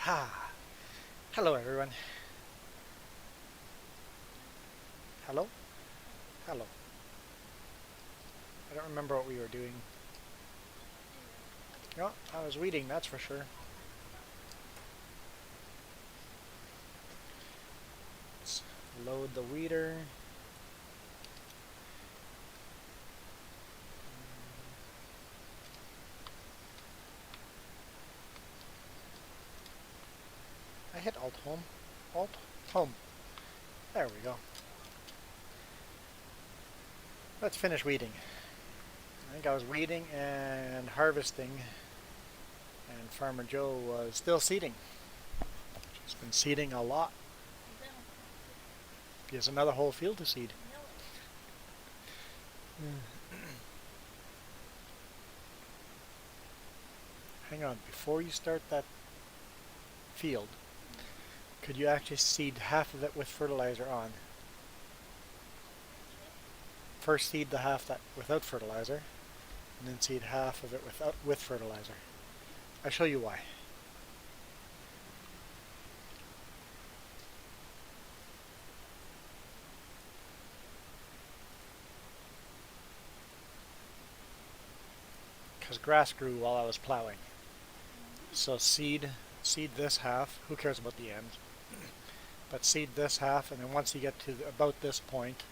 Ah, hello everyone. Hello? Hello. I don't remember what we were doing. No, I was reading, that's for sure. Let's load the reader. I hit Alt Home. Alt Home. There we go. Let's finish weeding. I think I was weeding and harvesting, and Farmer Joe was still seeding. She's been seeding a lot. He has another whole field to seed. Hang on, before you start that field, could you actually seed half of it with fertilizer on? First seed the half that without fertilizer, and then seed half of it with fertilizer. I'll show you why. Because grass grew while I was plowing. So seed this half. Who cares about the end? But seed this half, and then once you get to about this point,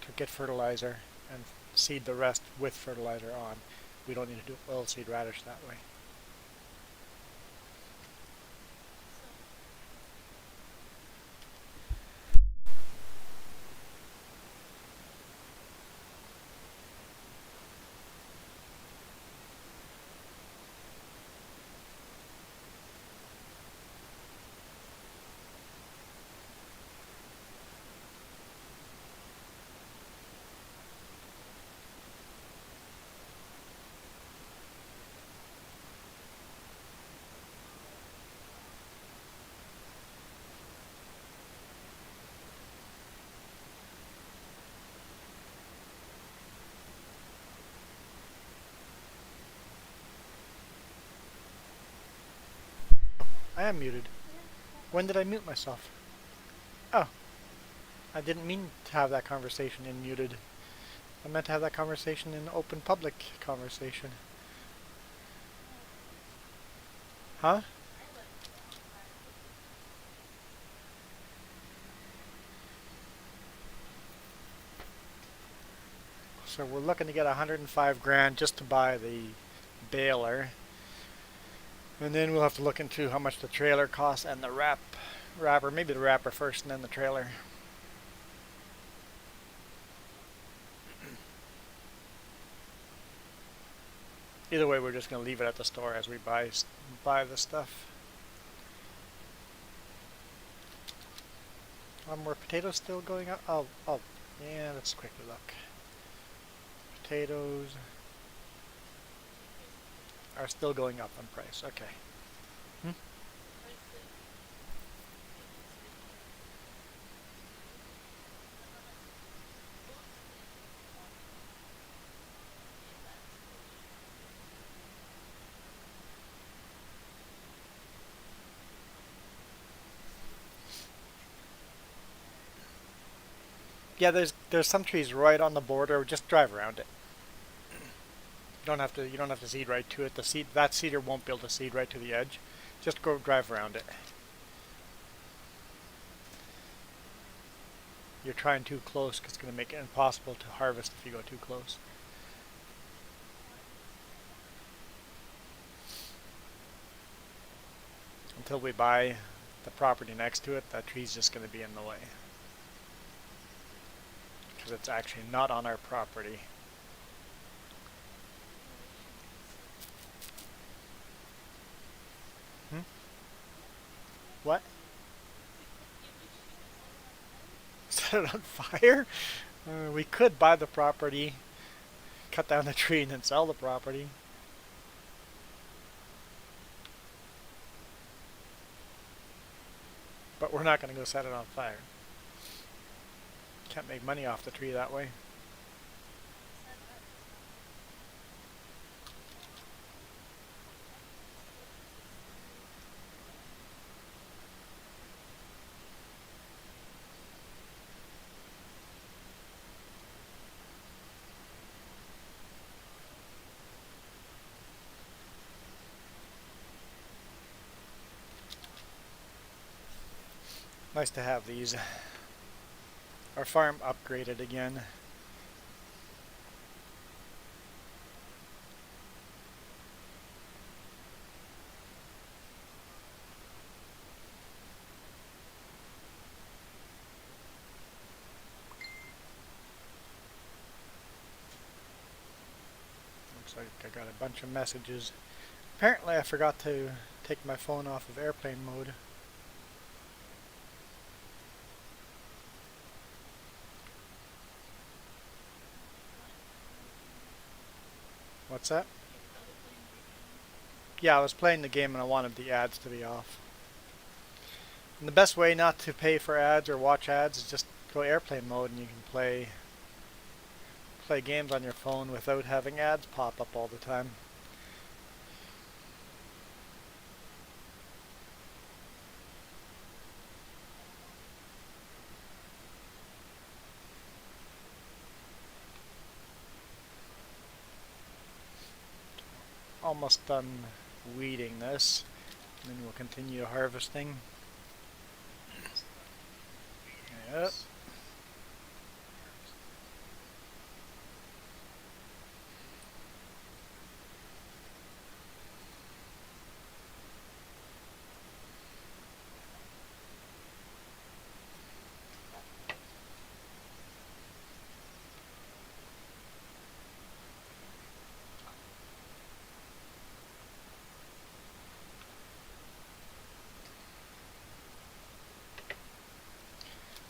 to get fertilizer and seed the rest with fertilizer on. We don't need to do oilseed radish that way. I am muted. When did I mute myself? Oh, I didn't mean to have that conversation in muted. I meant to have that conversation in open public conversation. Huh? So we're looking to get 105 grand just to buy the baler. And then we'll have to look into how much the trailer costs and the wrapper, maybe the wrapper first and then the trailer. Either way, we're just going to leave it at the store as we buy the stuff. More potatoes still going up? Oh, yeah, let's quickly look. Potatoes are still going up in price. Okay. Hmm? Yeah, there's some trees right on the border. Just drive around it. You don't have to seed right to it. That cedar won't be able to seed right to the edge. Just go drive around it. You're trying too close because it's going to make it impossible to harvest if you go too close. Until we buy the property next to it, that tree's just going to be in the way. Because it's actually not on our property. Hmm? What? Set it on fire? We could buy the property, cut down the tree, and then sell the property. But we're not going to go set it on fire. Can't make money off the tree that way. Nice to have these. Our farm upgraded again. Looks like I got a bunch of messages. Apparently I forgot to take my phone off of airplane mode. What's that? Yeah, I was playing the game and I wanted the ads to be off. And the best way not to pay for ads or watch ads is just go airplane mode and you can play games on your phone without having ads pop up all the time. Almost done weeding this, and then we'll continue harvesting. Yep.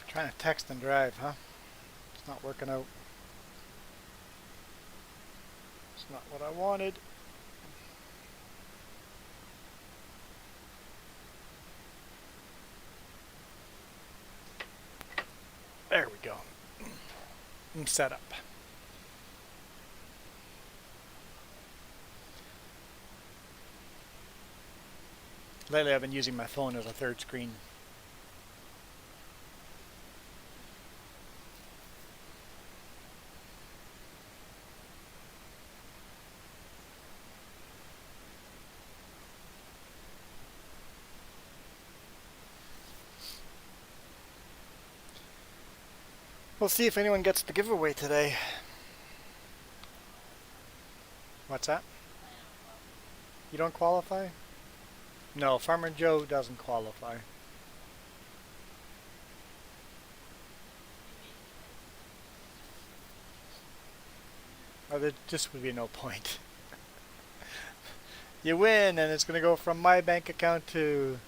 Trying to text and drive, huh? It's not working out. It's not what I wanted. There we go. And set up. Lately I've been using my phone as a third screen. We'll see if anyone gets the giveaway today. What's that? You don't qualify? No, Farmer Joe doesn't qualify. Oh, there just would be no point. You win and it's going to go from my bank account to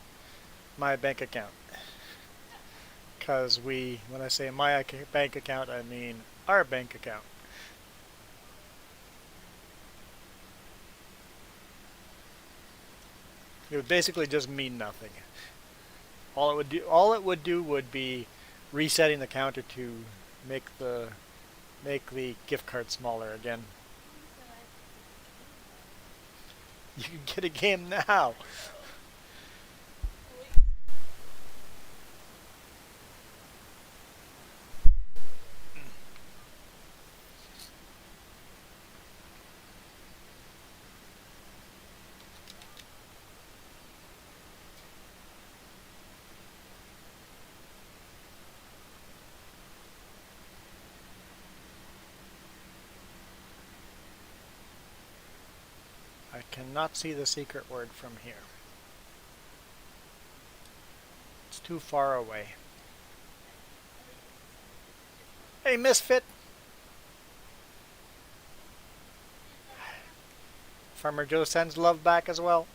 my bank account. Because when I say my bank account, I mean our bank account. It would basically just mean nothing. All it would do would be resetting the counter to make the gift card smaller again. You can get a game now. I cannot see the secret word from here. It's too far away. Hey, Misfit! Farmer Joe sends love back as well.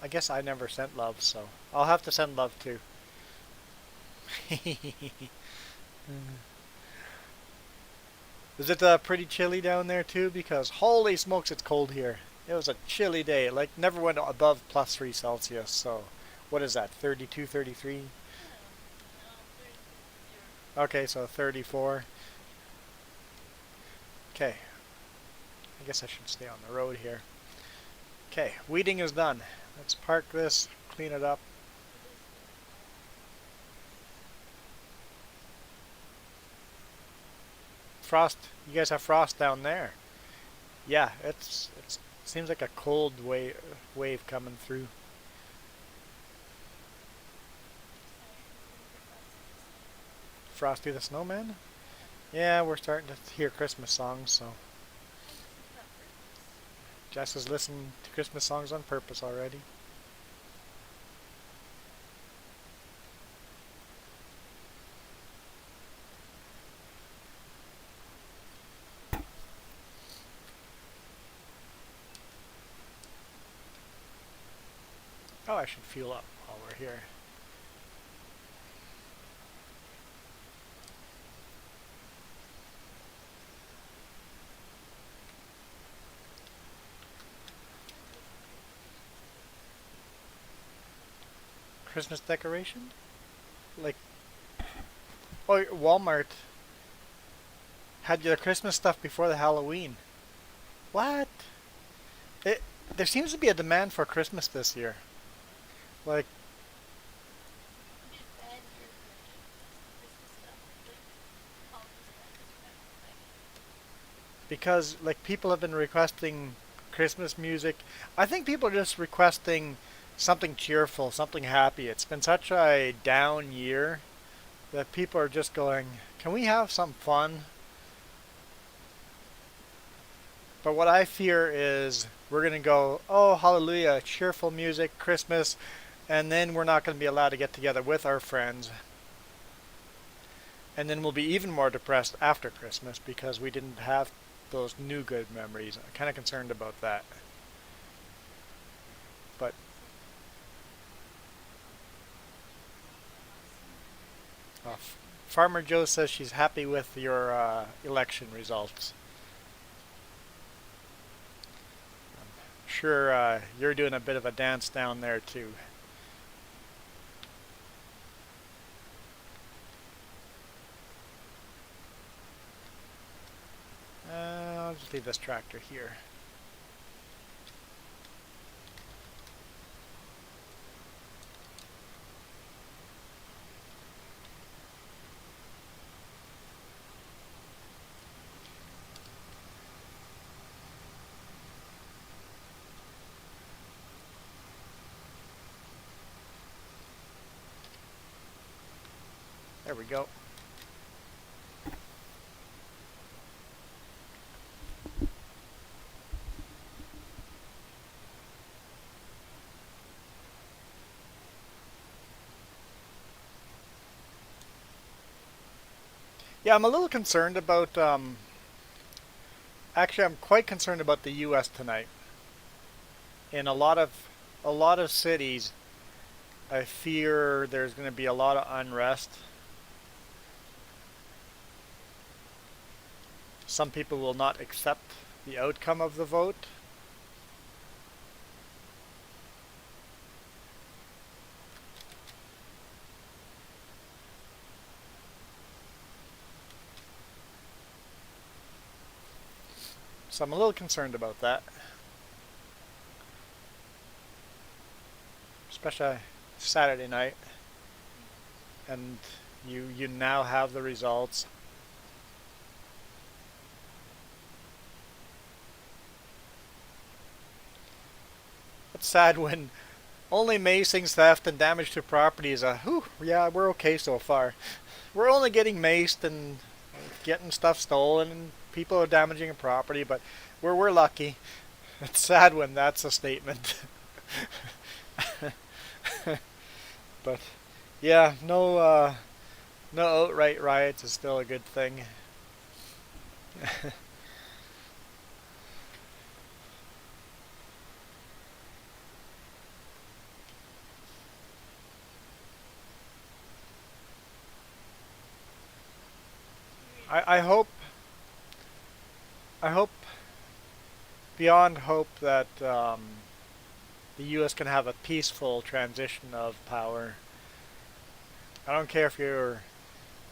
I guess I never sent love, so I'll have to send love too. Is it pretty chilly down there too? Because holy smokes, it's cold here. It was a chilly day. Like, never went above +3 Celsius. So, what is that? 32, 33? Okay, so 34. Okay. I guess I should stay on the road here. Okay, weeding is done. Let's park this, clean it up. Frost. You guys have frost down there. Yeah, it seems like a cold wave coming through. Frosty the Snowman? Yeah, we're starting to hear Christmas songs, so Jess is listening to Christmas songs on purpose already. Oh, I should fuel up while we're here. Christmas decoration? Like, oh, Walmart had their Christmas stuff before the Halloween. What? It, there seems to be a demand for Christmas this year. Like, because like people have been requesting Christmas music. I think people are just requesting something cheerful, something happy. It's been such a down year that people are just going, can we have some fun? But what I fear is we're going to go, oh, hallelujah, cheerful music, Christmas, and then we're not going to be allowed to get together with our friends. And then we'll be even more depressed after Christmas because we didn't have those new good memories. I'm kind of concerned about that. But Farmer Joe says she's happy with your election results. I'm sure you're doing a bit of a dance down there too. I'll just leave this tractor here. There we go. Yeah, I'm a little concerned about, actually I'm quite concerned about the US tonight. In a lot of cities, I fear there's going to be a lot of unrest. Some people will not accept the outcome of the vote. So I'm a little concerned about that. Especially Saturday night. And you now have the results. It's sad when only macing, theft, and damage to property is whew, yeah, we're okay so far. We're only getting maced and getting stuff stolen and people are damaging a property, but we're lucky. It's sad when that's a statement. But yeah, no outright riots is still a good thing. I hope beyond hope that the U.S. can have a peaceful transition of power. I don't care if you're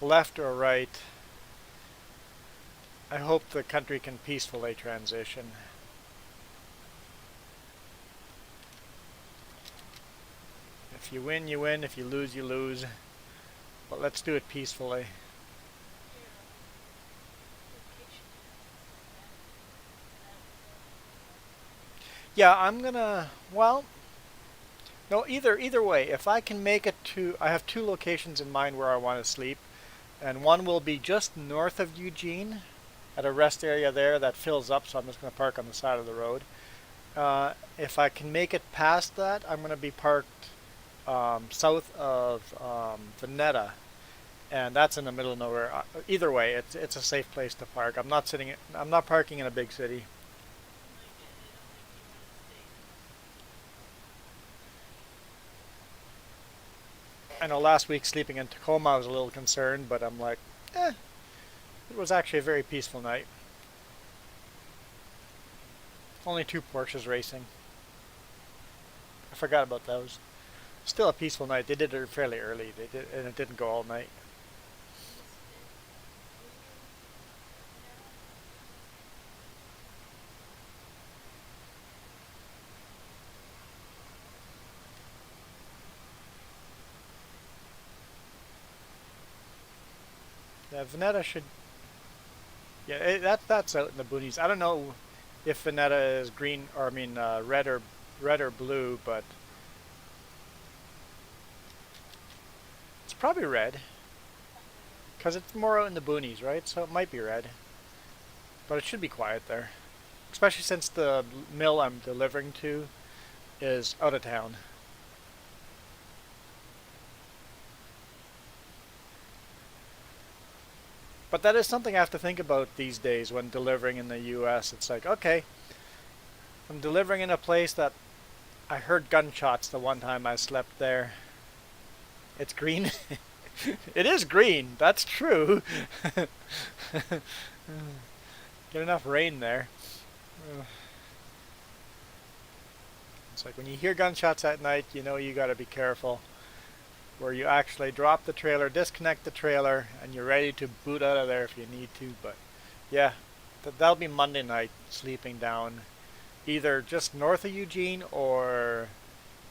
left or right. I hope the country can peacefully transition. If you win, you win. If you lose, you lose. But let's do it peacefully. Yeah, I'm gonna, well, no, either way, if I can make it to, I have two locations in mind where I want to sleep. and one will be just north of Eugene at a rest area there that fills up, so I'm just going to park on the side of the road. If I can make it past that, I'm going to be parked south of Veneta, and that's in the middle of nowhere. Either way, it's a safe place to park. I'm not parking in a big city. I know last week sleeping in Tacoma I was a little concerned, but I'm like, it was actually a very peaceful night. Only two Porsches racing. I forgot about those. Still a peaceful night. They did it fairly early. They did, and it didn't go all night. Yeah, Veneta should. Yeah, that's out in the boonies. I don't know if Veneta is green or I mean red or blue, but it's probably red because it's more out in the boonies, right? So it might be red, but it should be quiet there, especially since the mill I'm delivering to is out of town. But that is something I have to think about these days when delivering in the US. It's like, okay, I'm delivering in a place that I heard gunshots the one time I slept there. It's green. It is green, that's true. Get enough rain there. It's like when you hear gunshots at night, you know you gotta be careful. Where you actually drop the trailer, disconnect the trailer, and you're ready to boot out of there if you need to. But yeah, that'll be Monday night, sleeping down either just north of Eugene or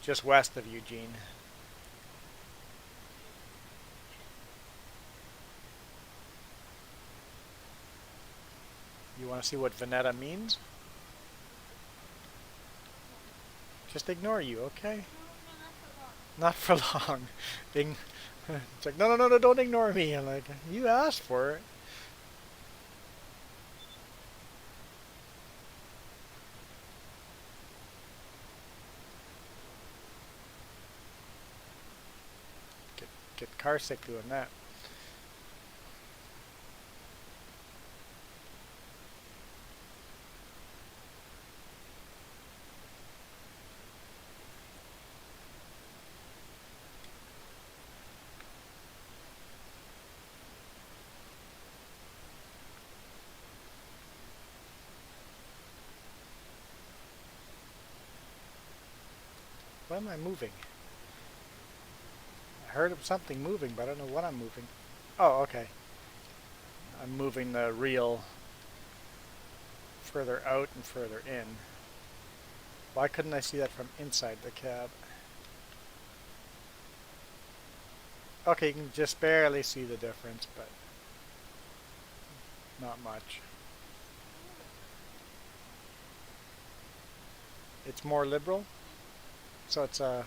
just west of Eugene. You want to see what Veneta means? Just ignore you, okay? Not for long. It's like, no, no, no, no, don't ignore me. I'm like, you asked for it. Get car sick doing that. Why am I moving? I heard of something moving, but I don't know what I'm moving. Oh, okay. I'm moving the reel further out and further in. Why couldn't I see that from inside the cab? Okay, you can just barely see the difference, but not much. It's more liberal, so it's a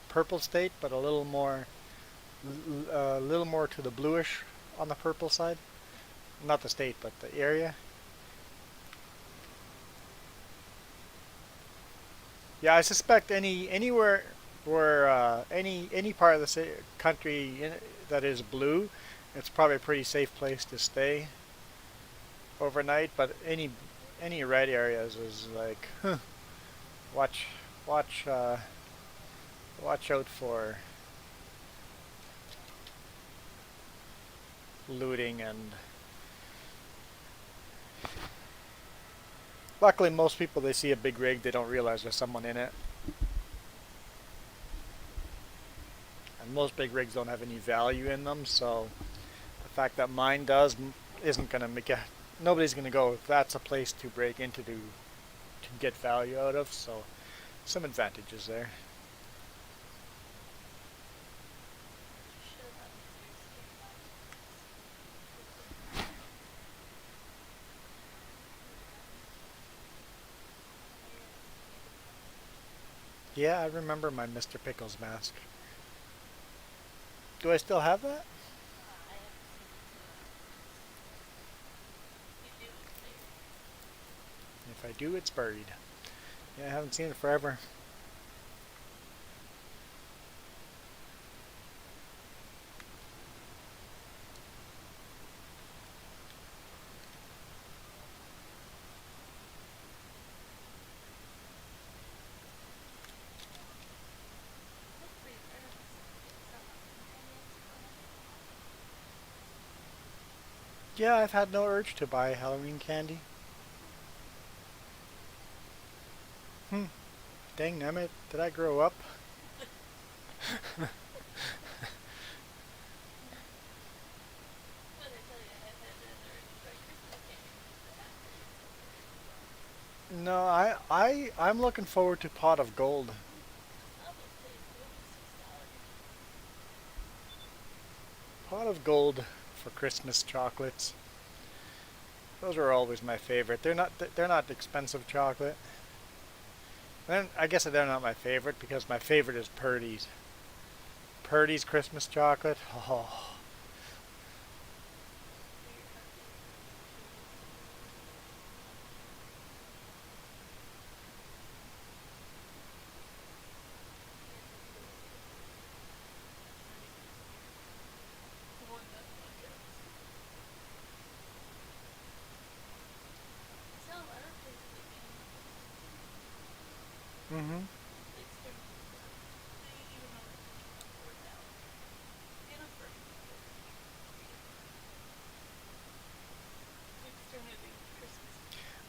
purple state, but a little more to the bluish on the purple side. Not the state, but the area. Yeah, I suspect anywhere where any part of the country that is blue, it's probably a pretty safe place to stay overnight. But any red areas is like, huh, watch watch watch out for looting and. Luckily, most people they see a big rig, they don't realize there's someone in it. And most big rigs don't have any value in them, so the fact that mine does isn't going to make it. Nobody's going to go, that's a place to break into to get value out of, so some advantages there. Yeah, I remember my Mr. Pickles mask. Do I still have that? I do, it's buried. Yeah, I haven't seen it forever. Yeah, I've had no urge to buy Halloween candy. Dang nammit, did I grow up? No, I'm looking forward to Pot of Gold. Pot of Gold for Christmas chocolates. Those are always my favorite. They're not expensive chocolate. And I guess they're not my favorite because my favorite is Purdy's. Purdy's Christmas chocolate. Oh. Mm-hmm.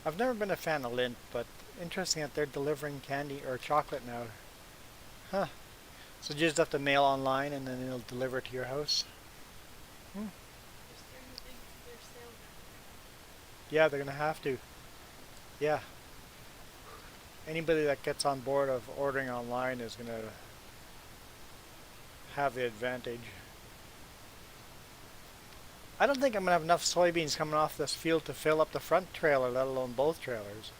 I've never been a fan of Lindt, but interesting that they're delivering candy or chocolate now. Huh. So you just have to mail online and then it'll deliver it to your house? Hmm. Yeah, they're gonna have to. Yeah. Anybody that gets on board of ordering online is gonna have the advantage. I don't think I'm gonna have enough soybeans coming off this field to fill up the front trailer, let alone both trailers.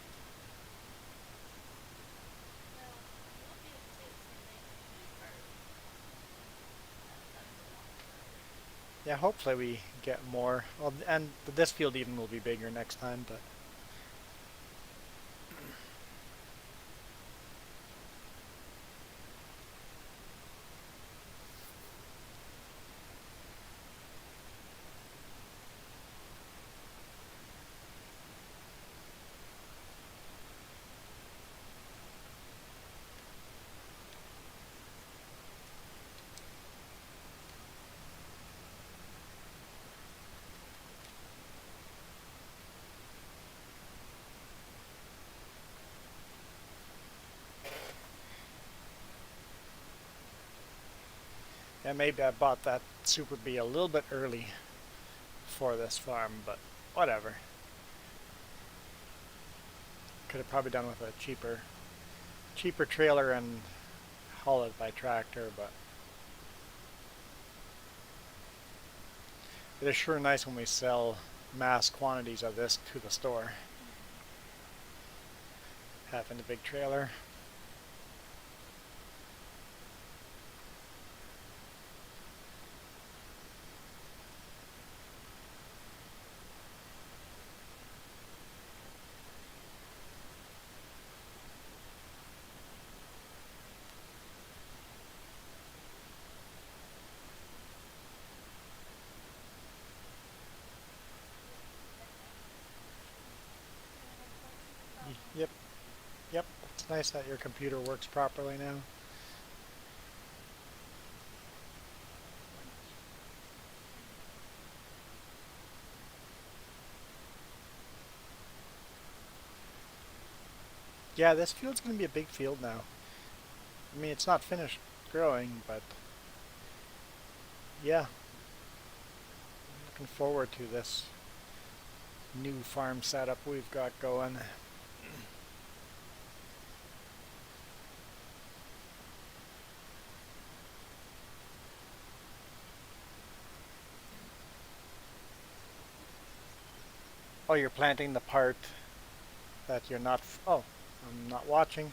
Yeah, hopefully we get more. Well, and this field even will be bigger next time, but yeah, maybe I bought that Super Bee a little bit early for this farm, but whatever. Could have probably done with a cheaper trailer and haul it by tractor, but it is sure nice when we sell mass quantities of this to the store. Having a big trailer. Yep, yep. It's nice that your computer works properly now. Yeah, this field's going to be a big field now. I mean, it's not finished growing, but yeah, looking forward to this new farm setup we've got going. Oh, you're planting the part that you're not. Oh, I'm not watching.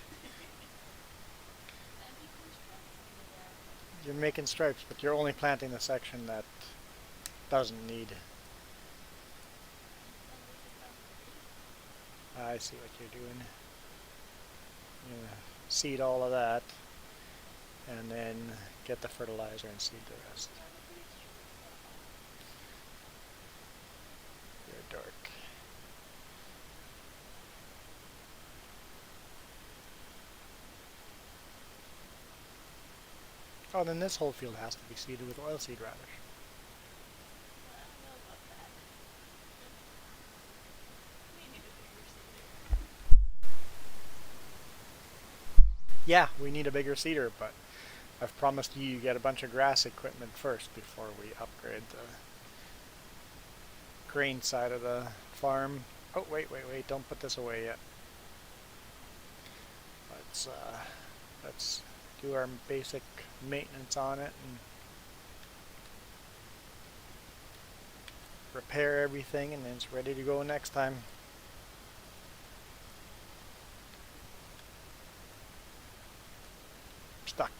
You're making stripes, but you're only planting the section that doesn't need I see what you're doing. You're gonna seed all of that, and then get the fertilizer and seed the rest. You're dark. Oh, then this whole field has to be seeded with oilseed radish. Yeah, we need a bigger seeder, but I've promised you get a bunch of grass equipment first before we upgrade the grain side of the farm. Oh, wait, don't put this away yet. Let's do our basic maintenance on it and repair everything, and then it's ready to go next time. Stuck.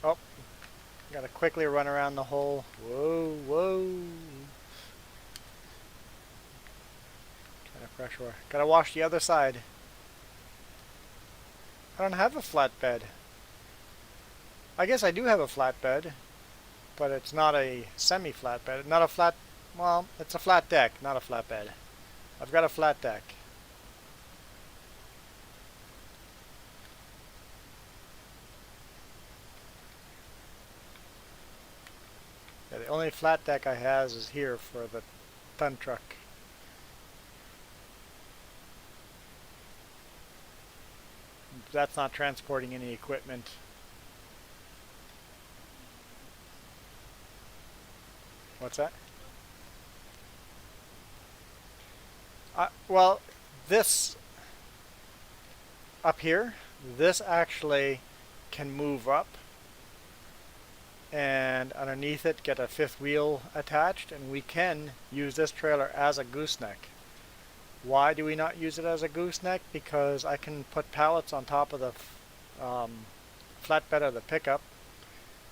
Oh, gotta quickly run around the hole. Whoa. Kind of pressure. Gotta wash the other side. I don't have a flatbed. I guess I do have a flatbed, but it's not a semi-flatbed. Not a flat, well, it's a flat deck, not a flatbed. I've got a flat deck. Yeah, the only flat deck I has is here for the ton truck. That's not transporting any equipment. What's that? Well, this up here, this actually can move up, and underneath it get a fifth wheel attached, and we can use this trailer as a gooseneck. Why do we not use it as a gooseneck? Because I can put pallets on top of the flatbed of the pickup,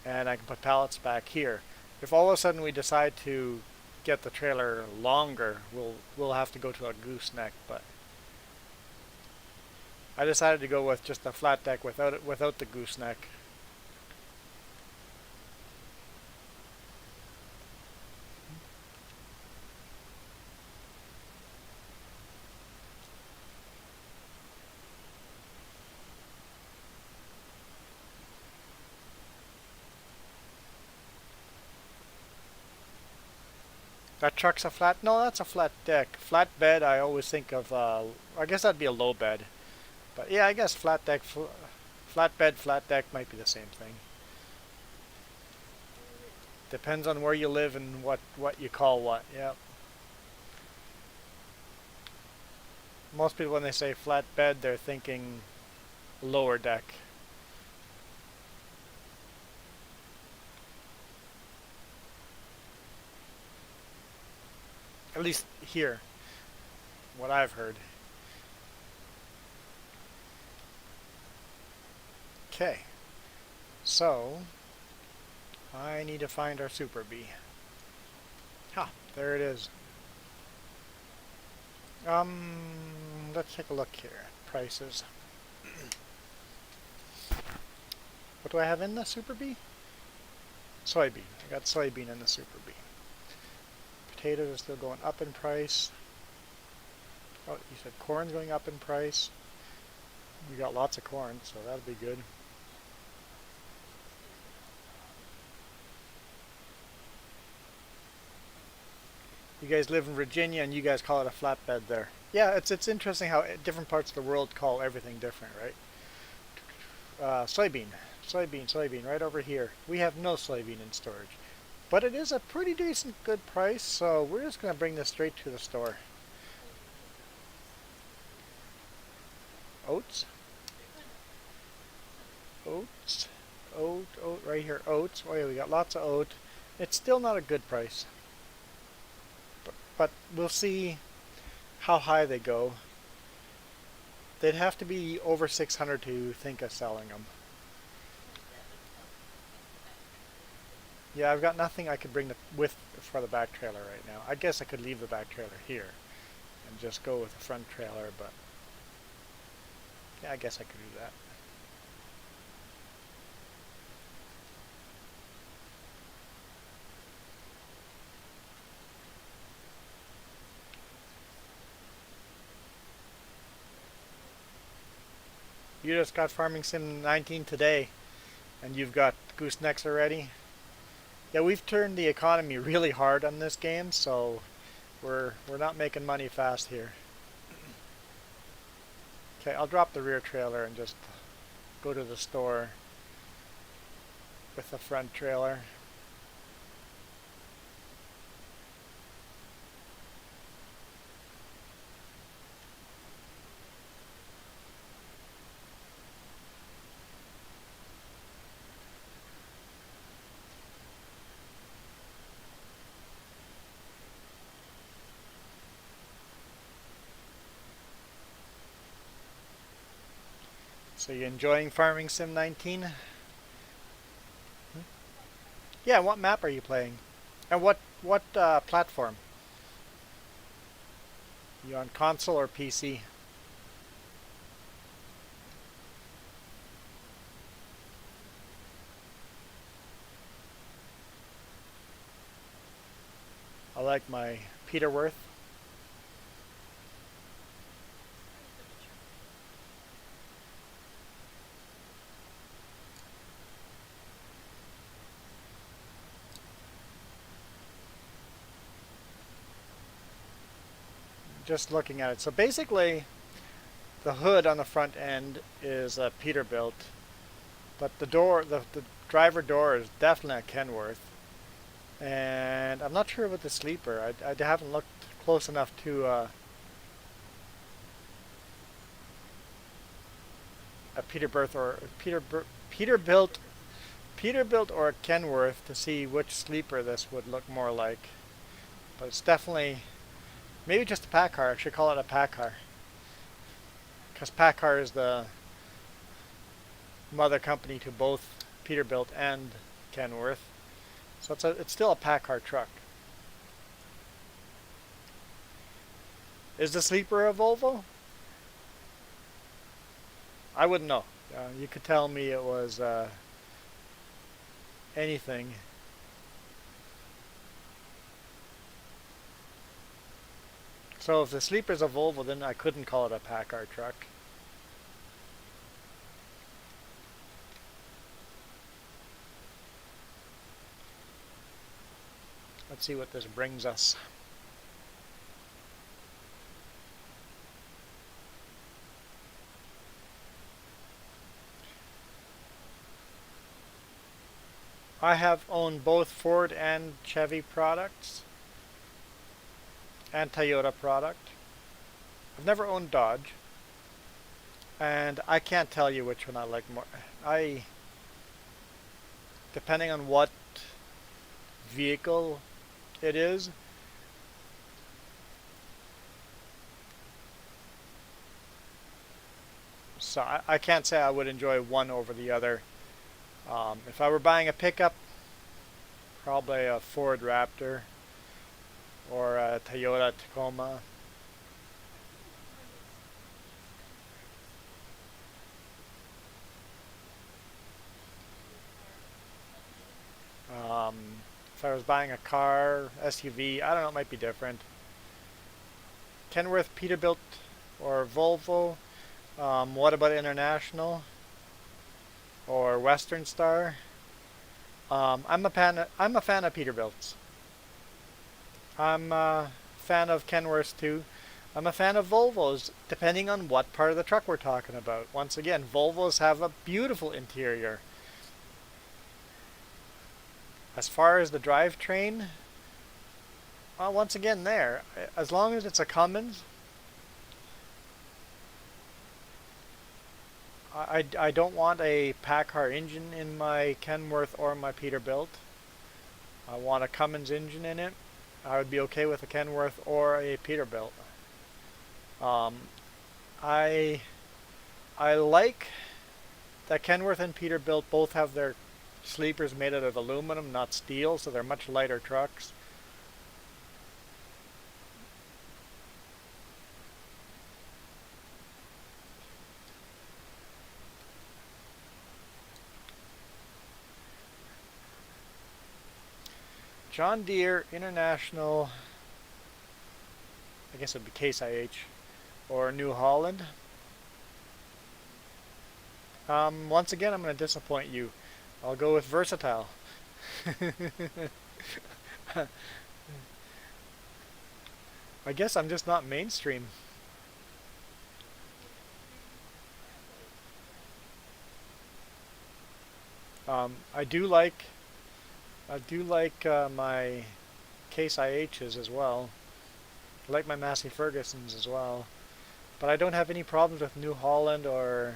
and I can put pallets back here. If all of a sudden we decide to get the trailer longer, we'll have to go to a gooseneck, but I decided to go with just a flat deck without the gooseneck. That truck's a flat? No, that's a flat deck. Flat bed, I always think of, I guess that'd be a low bed. But yeah, I guess flat deck, flat bed, flat deck might be the same thing. Depends on where you live and what you call what, yeah. Most people when they say flat bed, they're thinking lower deck. At least here, what I've heard. Okay, so I need to find our super bee. Ha, there it is. Let's take a look here. Prices. What do I have in the super bee? Soybean. I got soybean in the super bee. Potatoes are still going up in price. Oh, you said corn's going up in price. We got lots of corn, so that'll be good. You guys live in Virginia and you guys call it a flatbed there. Yeah, it's interesting how different parts of the world call everything different, right? Soybean, right over here. We have no soybean in storage. But it is a pretty decent good price, so we're just going to bring this straight to the store. Oats. Oat, right here, oats. Oh yeah, we got lots of oat. It's still not a good price. But we'll see how high they go. They'd have to be over 600 to think of selling them. Yeah, I've got nothing I could bring with for the back trailer right now. I guess I could leave the back trailer here and just go with the front trailer, but yeah, I guess I could do that. You just got Farming Sim 19 today, and you've got goosenecks already. Yeah, we've turned the economy really hard on this game, so we're not making money fast here. Okay, I'll drop the rear trailer and just go to the store with the front trailer. So you enjoying Farming Sim 19? Yeah, what map are you playing? And what platform? You on console or PC? I like my Peterworth. Just looking at it. So basically, the hood on the front end is a Peterbilt, but the door, the driver door is definitely a Kenworth. And I'm not sure about the sleeper. I haven't looked close enough to a Peterbilt or Peterbilt Peterbilt or a Kenworth to see which sleeper this would look more like. But it's definitely maybe just a pack car. I should call it a pack car because pack car is the mother company to both Peterbilt and Kenworth. So it's still a pack car truck. Is the sleeper a Volvo? I wouldn't know. You could tell me it was anything. So if the sleeper's a Volvo, then I couldn't call it a pack car truck. Let's see what this brings us. I have owned both Ford and Chevy products and Toyota product. I've never owned Dodge, and I can't tell you which one I like more. Depending on what vehicle it is, so I can't say I would enjoy one over the other. If I were buying a pickup, probably a Ford Raptor or a Toyota Tacoma. Um, if I was buying a car, SUV, I don't know, it might be different. Kenworth, Peterbilt, or Volvo. What about International or Western Star? I'm a fan of Peterbilts. I'm a fan of Kenworths too. I'm a fan of Volvos, depending on what part of the truck we're talking about. Once again, Volvos have a beautiful interior. As far as the drivetrain, well, once again, as long as it's a Cummins, I don't want a Packard engine in my Kenworth or my Peterbilt. I want a Cummins engine in it. I would be okay with a Kenworth or a Peterbilt. Um, I I like that Kenworth and Peterbilt both have their Sleeper's made out of aluminum, not steel, so they're much lighter trucks. John Deere International, I guess it would be Case IH, or New Holland. Once again, I'm going to disappoint you. I'll go with versatile. I guess I'm just not mainstream. I do like my Case IHs as well. I like my Massey Fergusons as well. But I don't have any problems with New Holland or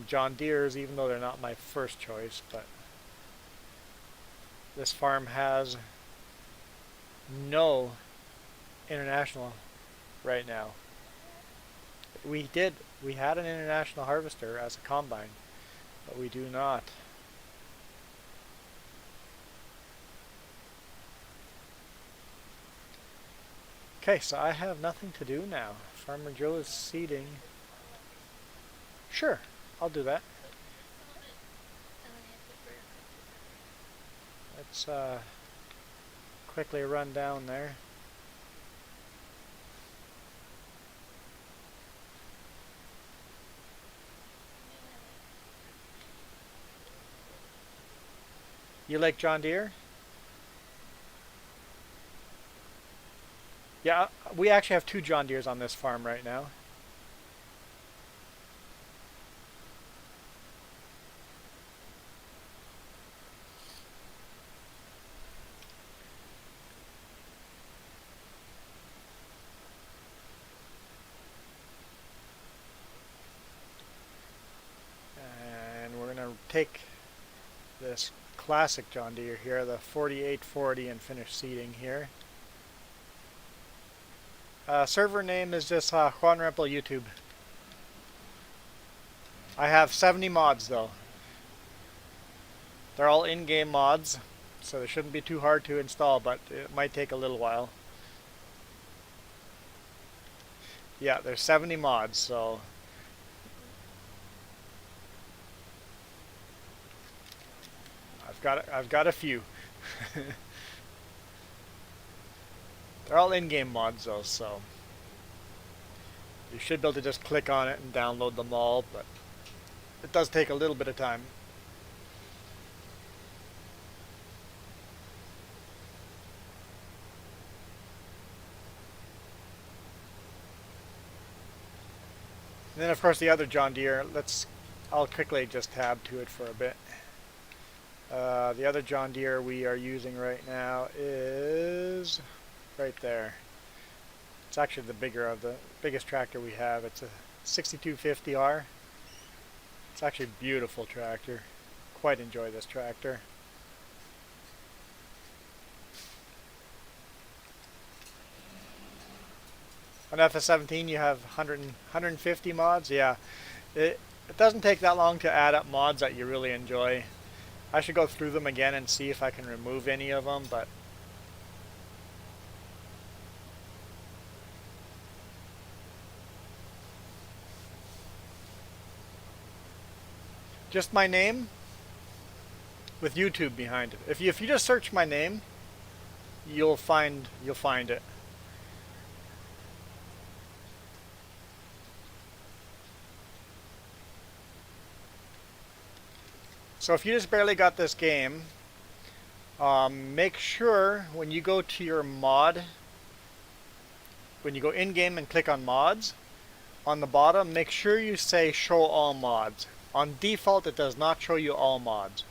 John Deere's, even though they're not my first choice. But this farm has no international right now. We had an international harvester as a combine, but we do not. Okay, so I have nothing to do now. Farmer Joe is seeding. Sure, I'll do that. Let's quickly run down there. You like John Deere? Yeah, we actually have 2 John Deeres on this farm right now. And we're going to take this classic John Deere here, the 4840, and finish seeding here. Server name is just Juan Rempel YouTube. I have 70 mods though. They're all in-game mods, so they shouldn't be too hard to install, but it might take a little while. Yeah, there's 70 mods, so I've got a few. They're all in-game mods though, so you should be able to just click on it and download them all, but it does take a little bit of time. And then of course the other John Deere, I'll quickly just tab to it for a bit. The other John Deere we are using right now is right there. It's actually the biggest tractor we have. It's a 6250R. It's actually a beautiful tractor. Quite enjoy this tractor. On FS17 you have 150 mods. Yeah, it doesn't take that long to add up mods that you really enjoy. I should go through them again and see if I can remove any of them, but just my name with YouTube behind it. If you just search my name, you'll find it. So if you just barely got this game, make sure when you go to your mod, when you go in game and click on mods, on the bottom, make sure you say show all mods. On default, it does not show you all mods.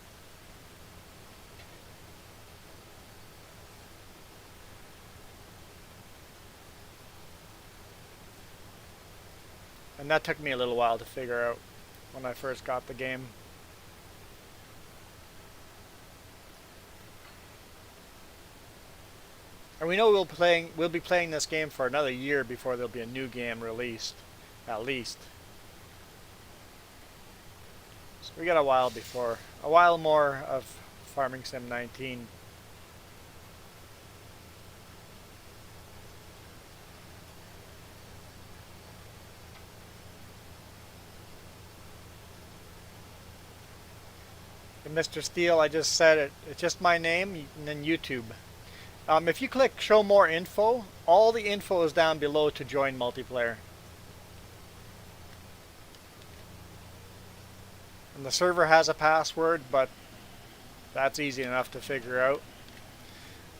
And that took me a little while to figure out when I first got the game. And we know we'll be playing this game for another year before there'll be a new game released, at least. So we got a while more of Farming Sim 19. And Mr. Steele, I just said it. It's just my name and then YouTube. If you click Show More Info, all the info is down below to join multiplayer. And the server has a password, but that's easy enough to figure out.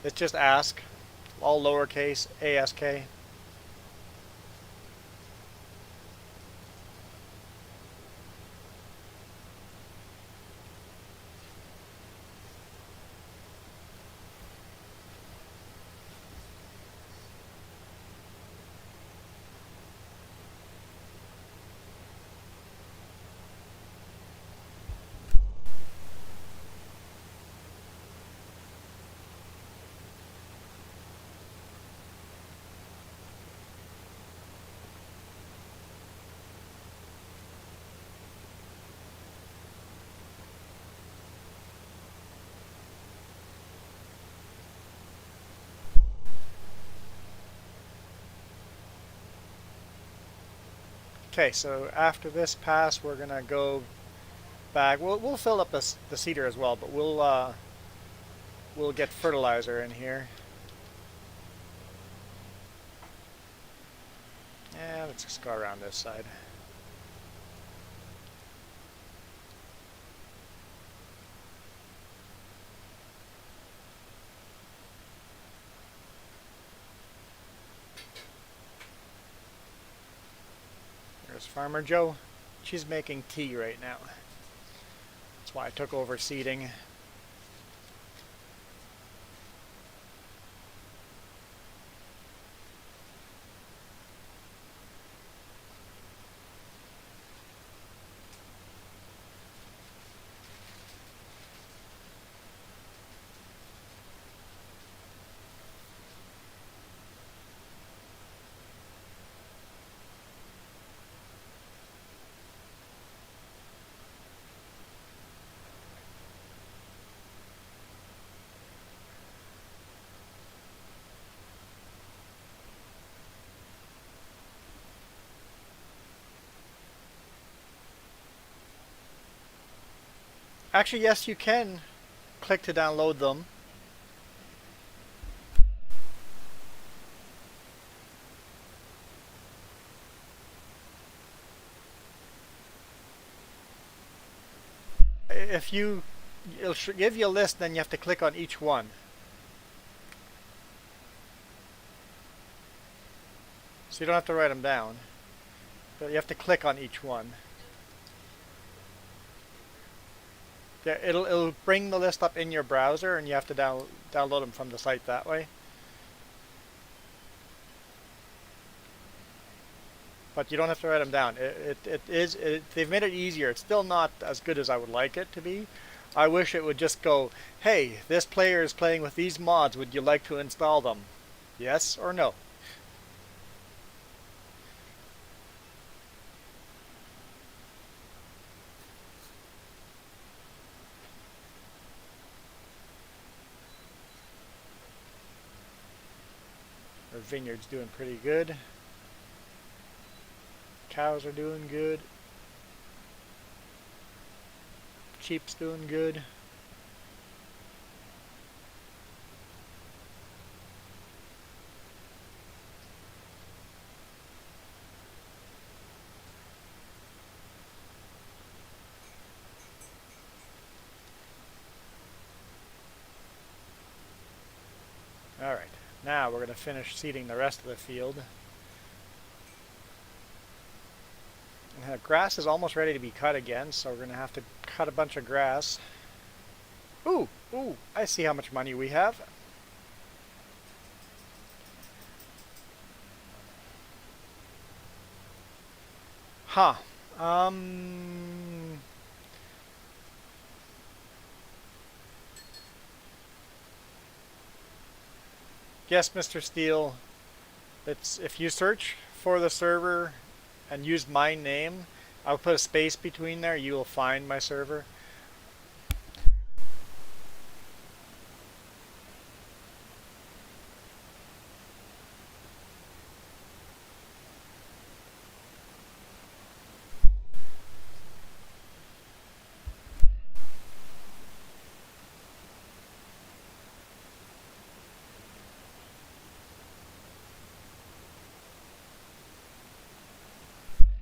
It's just ask, all lowercase, ASK. Okay, so after this pass, we're gonna go back. We'll fill up the cedar as well, but we'll get fertilizer in here. Yeah, let's just go around this side. There's Farmer Joe. She's making tea right now. That's why I took over seeding. Actually, yes, you can click to download them. If you, it'll give you a list, then you have to click on each one. So you don't have to write them down, but you have to click on each one. Yeah, it'll bring the list up in your browser, and you have to download them from the site that way. But you don't have to write them down. They've made it easier. It's still not as good as I would like it to be. I wish it would just go, hey, this player is playing with these mods. Would you like to install them? Yes or no? Our vineyard's doing pretty good. Cows are doing good. Sheep's doing good. Alright, now we're going to finish seeding the rest of the field. Grass is almost ready to be cut again, so we're going to have to cut a bunch of grass. Ooh, I see how much money we have. Huh. Yes, Mr. Steele. It's if you search for the server and use my name, I'll put a space between there. You will find my server.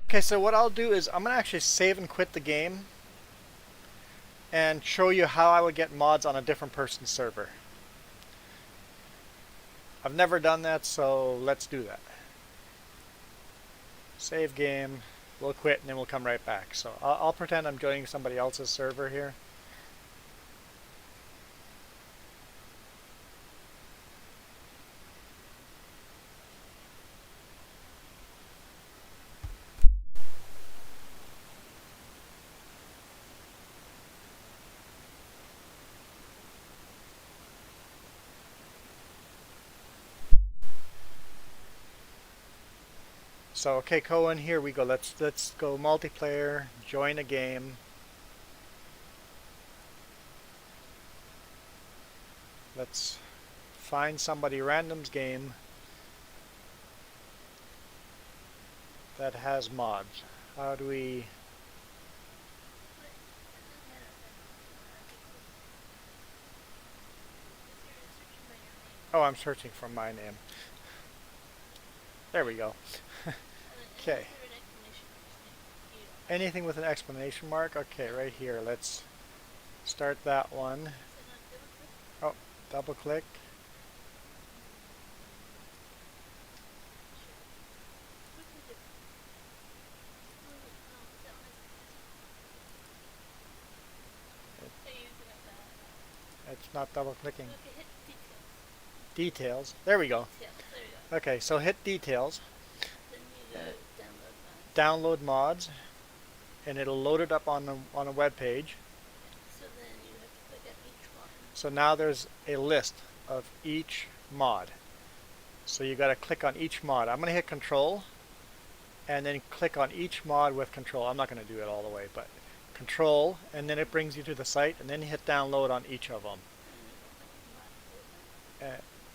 Okay, so what I'll do is I'm going to actually save and quit the game and show you how I would get mods on a different person's server. I've never done that, so let's do that. Save game, we'll quit, and then we'll come right back. So I'll pretend I'm joining somebody else's server here. So okay, Cohen, here we go. Let's go multiplayer, join a game. Let's find somebody random's game that has mods. How do we... Oh, I'm searching for my name. There we go. Okay. Anything with an exclamation mark? Okay, right here. Let's start that one. Oh, double click. It's not double clicking. Details. There we go. Okay, so hit details. Download mods, and it'll load it up on a web page. So then you have to click on each one. So now there's a list of each mod. So you got to click on each mod. I'm going to hit Control, and then click on each mod with Control. I'm not going to do it all the way, but Control, and then it brings you to the site, and then you hit download on each of them.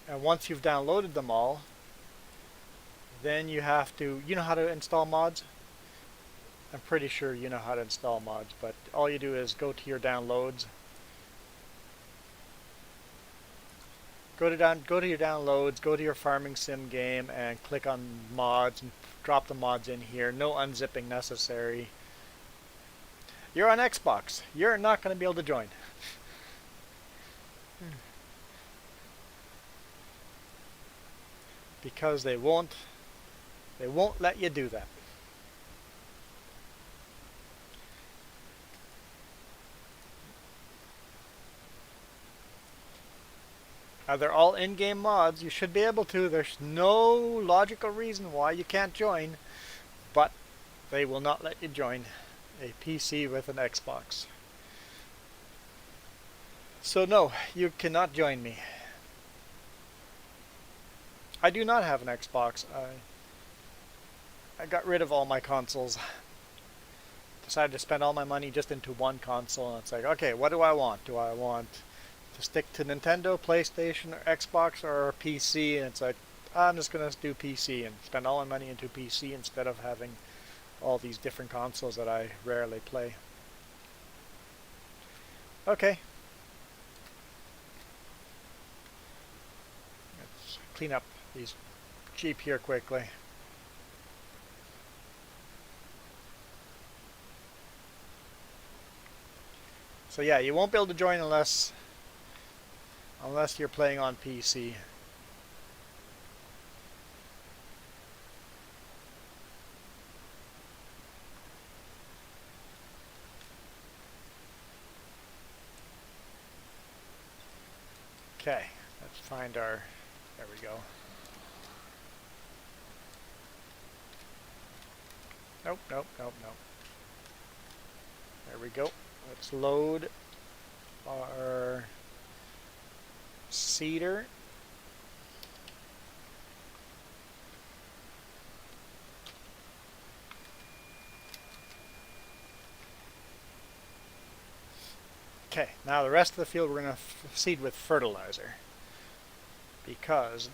And once you've downloaded them all, then you have to, you know how to install mods? I'm pretty sure you know how to install mods, but all you do is go to your downloads. Go to your downloads, go to your farming sim game, and click on mods and drop the mods in here. No unzipping necessary. You're on Xbox. You're not going to be able to join. Because they won't let you do that. They're all in-game mods. You should be able to. There's no logical reason why you can't join, but they will not let you join a PC with an Xbox. So no, you cannot join me. I do not have an Xbox. I got rid of all my consoles. Decided to spend all my money just into one console, and it's like, okay, what do I want? Do I want to stick to Nintendo, PlayStation, or Xbox, or PC? And it's like, I'm just going to do PC and spend all my money into PC instead of having all these different consoles that I rarely play. Okay. Let's clean up these Jeep here quickly. So yeah, you won't be able to join unless you're playing on PC. Okay, let's find our, there we go. Nope, nope, nope, nope. There we go. Let's load our seeder. Okay, now the rest of the field we're going to seed with fertilizer, because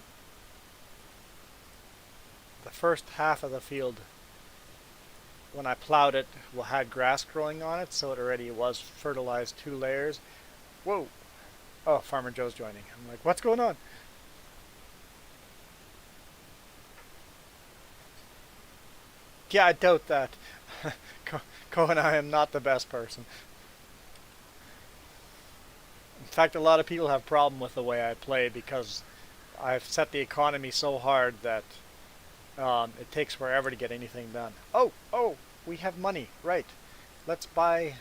the first half of the field, when I plowed it, had grass growing on it, so it already was fertilized 2 layers. Whoa! Oh, Farmer Joe's joining. I'm like, what's going on? Yeah, I doubt that. Co and I am not the best person. In fact, a lot of people have problem with the way I play because I've set the economy so hard that it takes forever to get anything done. Oh, we have money. Right. Let's buy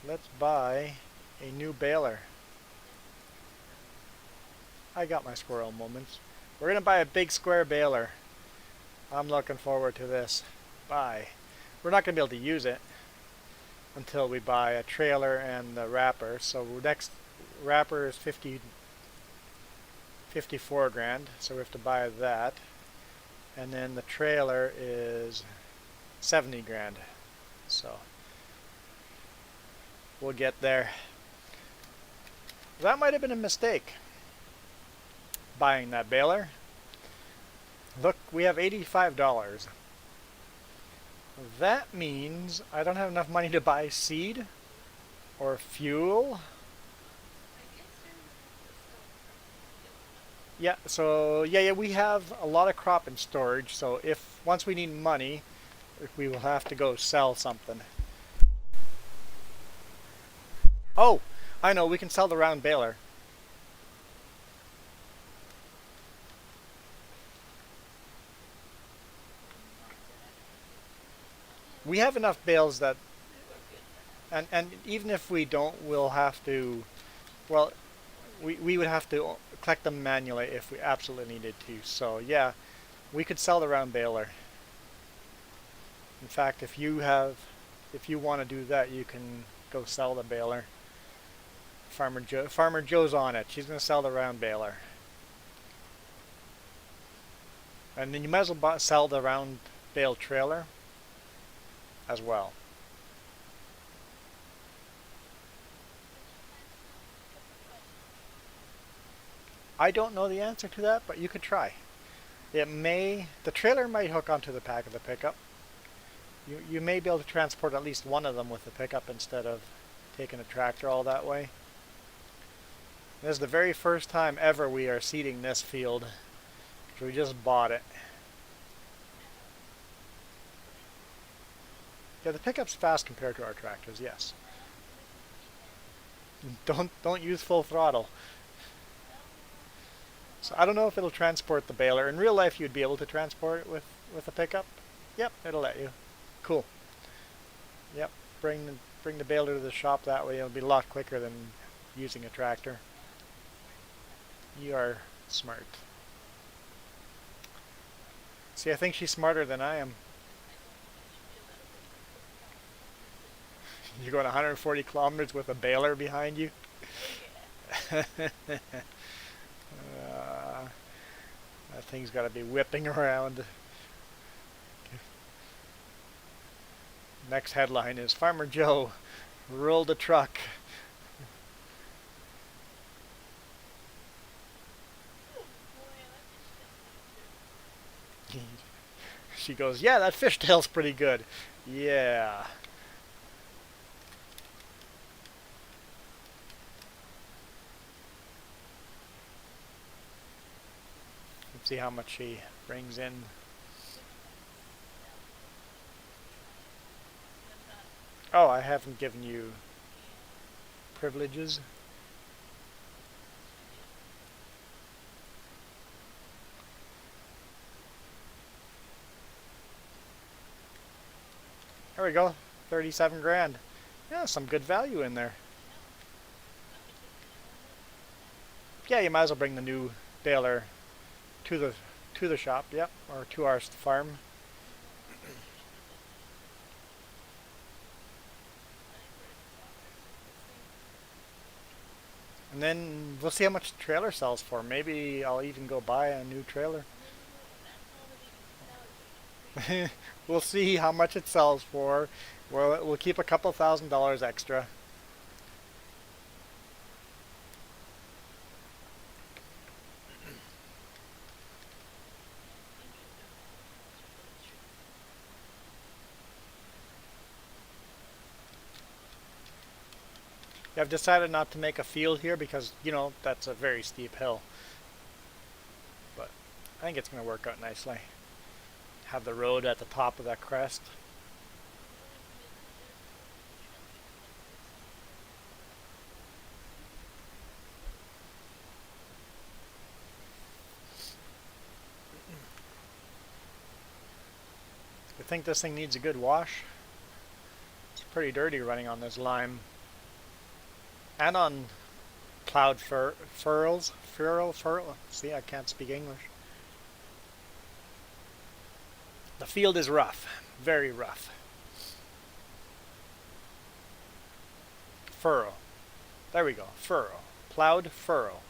a new baler. I got my squirrel moments. We're going to buy a big square baler. I'm looking forward to this. Buy. We're not going to be able to use it until we buy a trailer and the wrapper. So next wrapper is 54 grand. So we have to buy that. And then the trailer is 70 grand. So we'll get there. That might have been a mistake, buying that baler. Look, we have $85. That means I don't have enough money to buy seed or fuel. Yeah, so yeah, we have a lot of crop in storage, so if once we need money, we will have to go sell something. Oh, I know, we can sell the round baler. We have enough bales that, and even if we don't, we'll have to, well, we would have to collect them manually if we absolutely needed to. So yeah, we could sell the round baler. In fact, if you want to do that, you can go sell the baler. Farmer Joe's on it. She's going to sell the round baler. And then you might as well sell the round bale trailer as well. I don't know the answer to that, but you could try. The trailer might hook onto the back of the pickup. You may be able to transport at least one of them with the pickup instead of taking a tractor all that way. This is the very first time ever we are seeding this field. We just bought it. Yeah, the pickup's fast compared to our tractors, yes. Don't use full throttle. So I don't know if it'll transport the baler. In real life you'd be able to transport it with a pickup. Yep, it'll let you. Cool. Yep, bring the baler to the shop that way. It'll be a lot quicker than using a tractor. You are smart. See, I think she's smarter than I am. You're going 140 kilometers with a baler behind you? That thing's got to be whipping around. Next headline is Farmer Joe rolled a truck. She goes, yeah, that fishtail's pretty good. Yeah. Let's see how much she brings in. Oh, I haven't given you privileges. There we go, 37 grand. Yeah, some good value in there. Yeah, you might as well bring the new baler to the shop, yep, or to our farm. And then we'll see how much the trailer sells for. Maybe I'll even go buy a new trailer. We'll see how much it sells for. We'll keep a couple $1,000s extra. I've decided not to make a field here because, you know, that's a very steep hill. But I think it's going to work out nicely. Have the road at the top of that crest. I think this thing needs a good wash. It's pretty dirty running on this lime. And on plowed furrows. Furrow. See, I can't speak English. The field is rough. Very rough. Furrow. There we go. Furrow. Plowed furrow.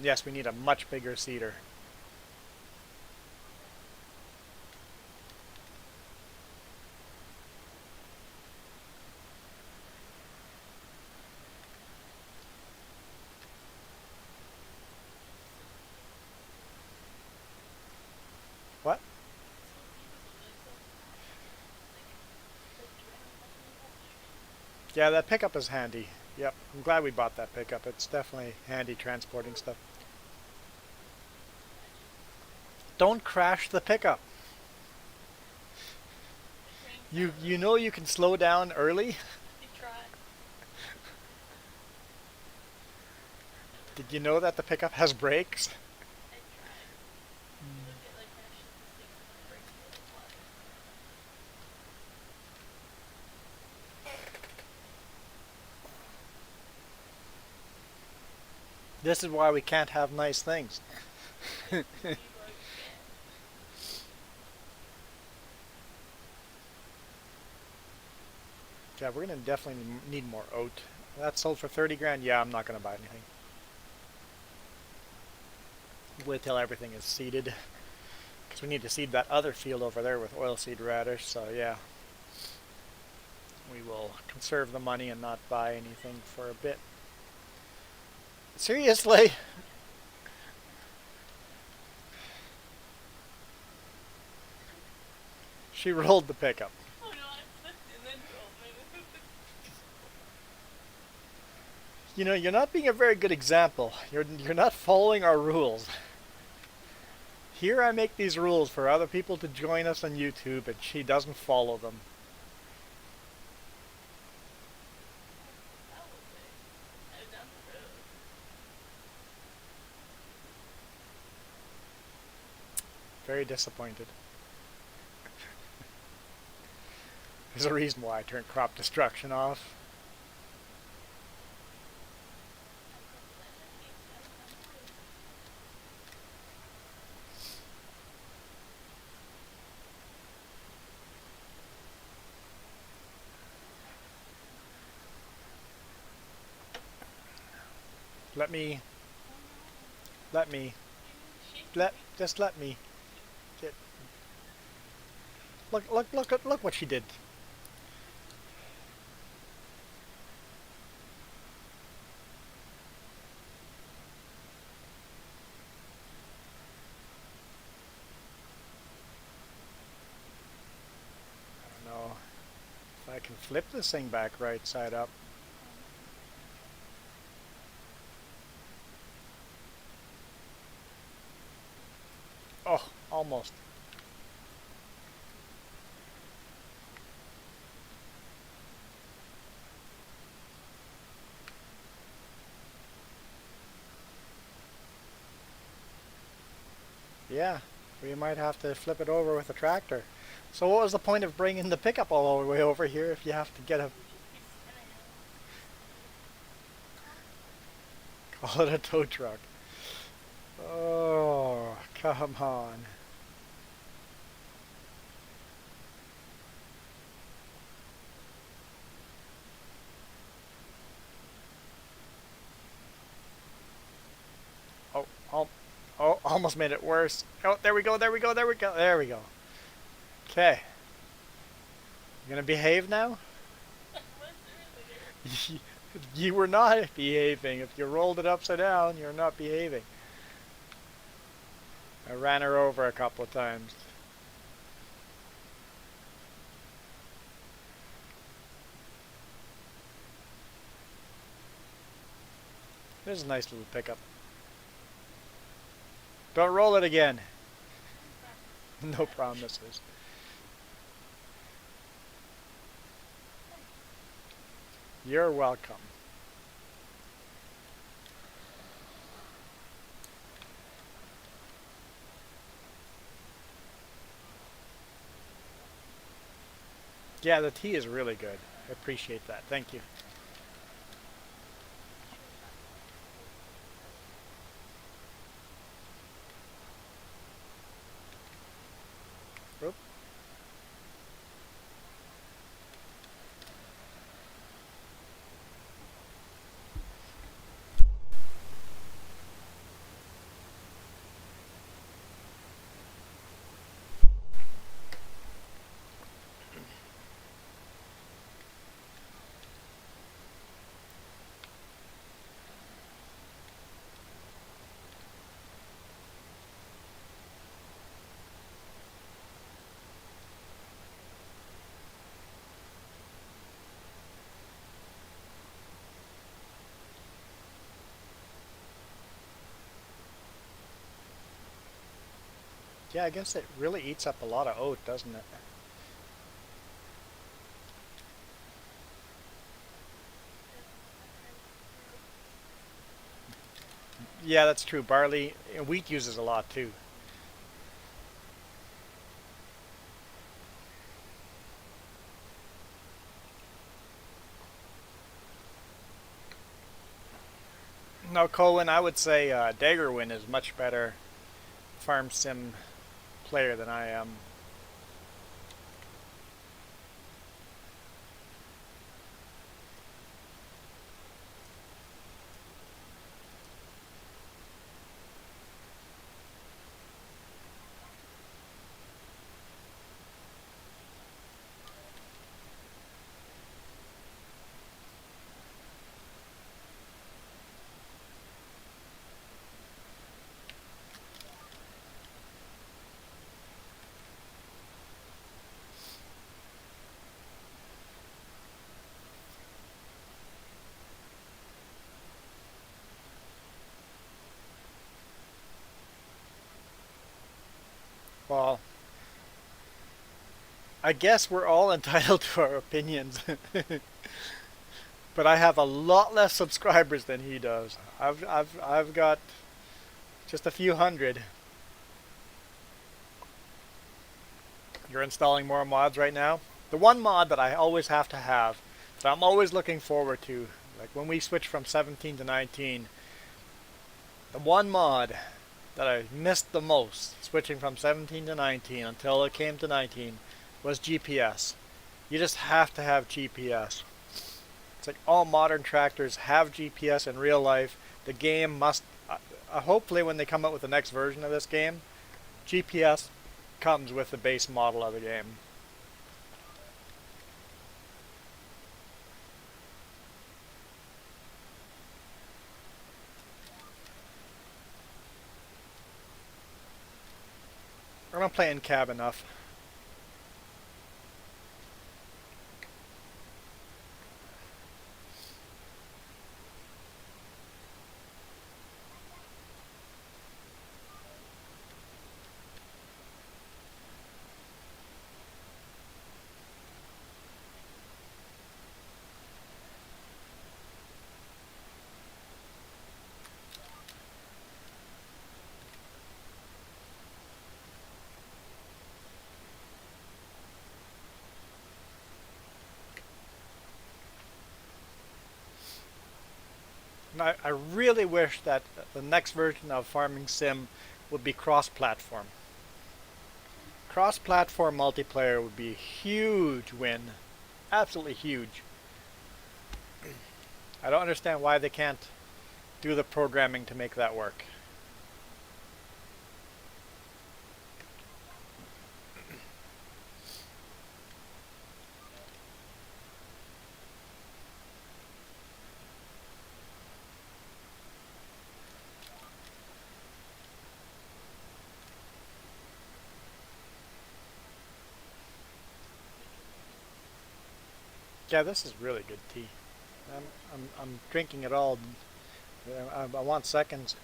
Yes, we need a much bigger seeder. What? Yeah, that pickup is handy. Yep, I'm glad we bought that pickup. It's definitely handy transporting stuff. Don't crash the pickup. You know you can slow down early? Did you know that the pickup has brakes? This is why we can't have nice things. Yeah, we're gonna definitely need more oat. That sold for 30 grand. Yeah, I'm not gonna buy anything. Wait till everything is seeded. Because we need to seed that other field over there with oilseed radish, so yeah. We will conserve the money and not buy anything for a bit. Seriously? She rolled the pickup. Oh no, I flipped and then rolled. You know, you're not being a very good example. You're not following our rules. Here I make these rules for other people to join us on YouTube, and she doesn't follow them. Very disappointed. There's a reason why I turned crop destruction off. Just let me. Look what she did. I don't know if I can flip this thing back right side up. Oh, almost. Yeah, we might have to flip it over with a tractor. So what was the point of bringing the pickup all the way over here if you have to get a... Call it a tow truck. Oh, come on. Oh, almost made it worse. Oh, there we go. There we go. Okay. You gonna behave now? You were not behaving. If you rolled it upside down, you're not behaving. I ran her over a couple of times. This is a nice little pickup. Don't roll it again. No promises. You're welcome. Yeah, the tea is really good. I appreciate that. Thank you. Oop. Yeah, I guess it really eats up a lot of oat, doesn't it? Yeah, that's true. Barley, and wheat uses a lot too. No, Colin, I would say Daggerwin is much better farm sim player than I am. Well, I guess we're all entitled to our opinions. But I have a lot less subscribers than he does. I've got just a few hundred. You're installing more mods right now? The one mod that I always have to have, that I'm always looking forward to, like when we switch from 17 to 19, the one mod that I missed the most, switching from 17 to 19 until it came to 19, was GPS. You just have to have GPS. It's like all modern tractors have GPS in real life. The game must, hopefully when they come out with the next version of this game, GPS comes with the base model of the game. I'm not playing cab enough. And I really wish that the next version of Farming Sim would be cross-platform. Cross-platform multiplayer would be a huge win. Absolutely huge. I don't understand why they can't do the programming to make that work. Yeah, this is really good tea. I'm drinking it all. I want seconds.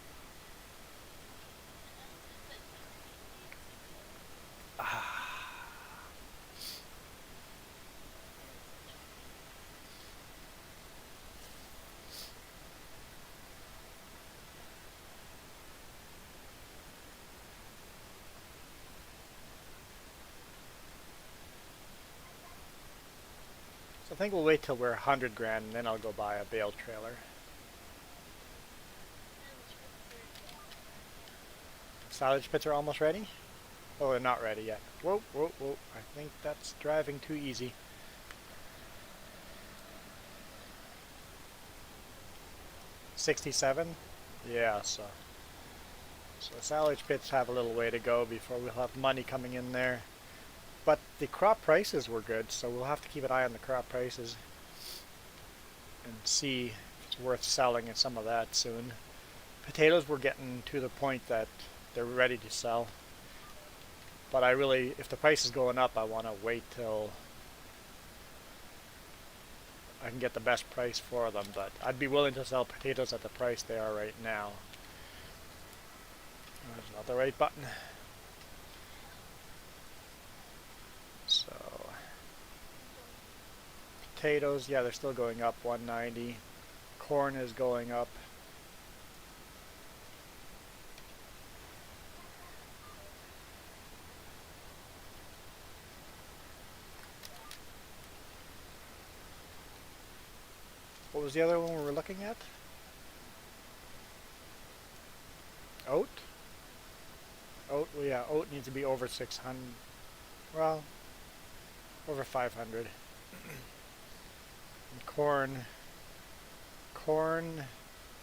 So I think we'll wait till we're 100 grand and then I'll go buy a bale trailer. Silage pits are almost ready? Oh, they're not ready yet. Whoa, whoa, whoa. I think that's driving too easy. 67? Yeah, so silage pits have a little way to go before we'll have money coming in there. But the crop prices were good, so we'll have to keep an eye on the crop prices and see if it's worth selling and some of that soon. Potatoes were getting to the point that they're ready to sell. But I really, if the price is going up, I want to wait till I can get the best price for them. But I'd be willing to sell potatoes at the price they are right now. That's not the right button. So, potatoes, yeah, they're still going up 190. Corn is going up. What was the other one we were looking at? Oat? Oat, well, yeah, oat needs to be over 600. Well, over 500. And corn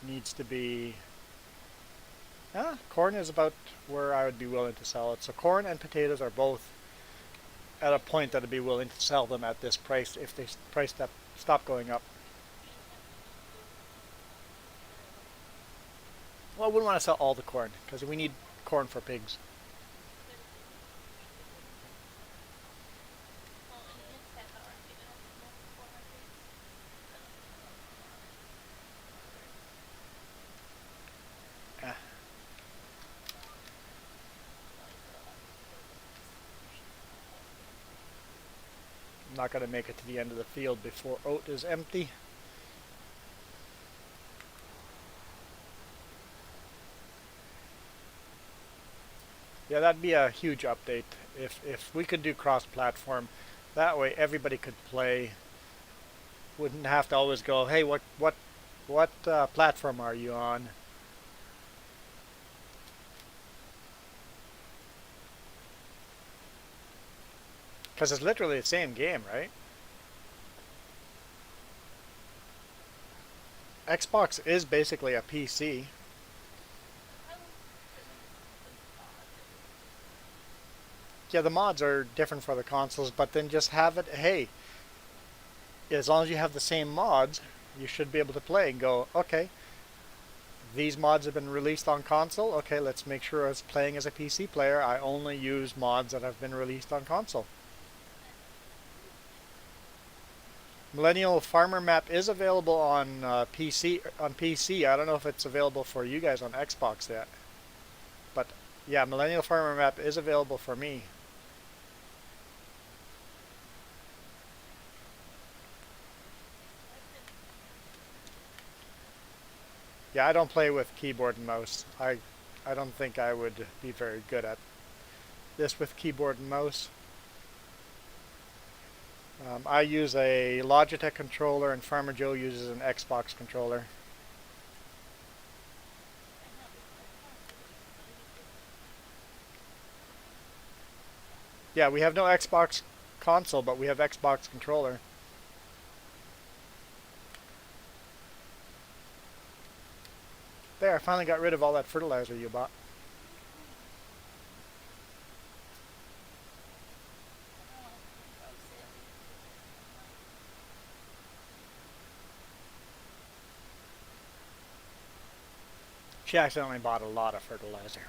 needs to be. Corn is about where I would be willing to sell it. So corn and potatoes are both at a point that I'd be willing to sell them at this price if they price that stop going up. Well, I wouldn't want to sell all the corn because we need corn for pigs. Eh, I'm not going to make it to the end of the field before oat is empty. Yeah, that'd be a huge update if we could do cross-platform. That way, everybody could play. Wouldn't have to always go, hey, what platform are you on? Because it's literally the same game, right? Xbox is basically a PC. Yeah, the mods are different for the consoles, but then just have it, hey, as long as you have the same mods, you should be able to play and go, okay, these mods have been released on console. Okay, let's make sure as playing as a PC player, I only use mods that have been released on console. Millennial Farmer Map is available on PC. On PC, I don't know if it's available for you guys on Xbox yet, but yeah, Millennial Farmer Map is available for me. Yeah, I don't play with keyboard and mouse. I don't think I would be very good at this with keyboard and mouse. I use a Logitech controller and Farmer Joe uses an Xbox controller. Yeah, we have no Xbox console, but we have Xbox controller. There, I finally got rid of all that fertilizer you bought. She accidentally bought a lot of fertilizer.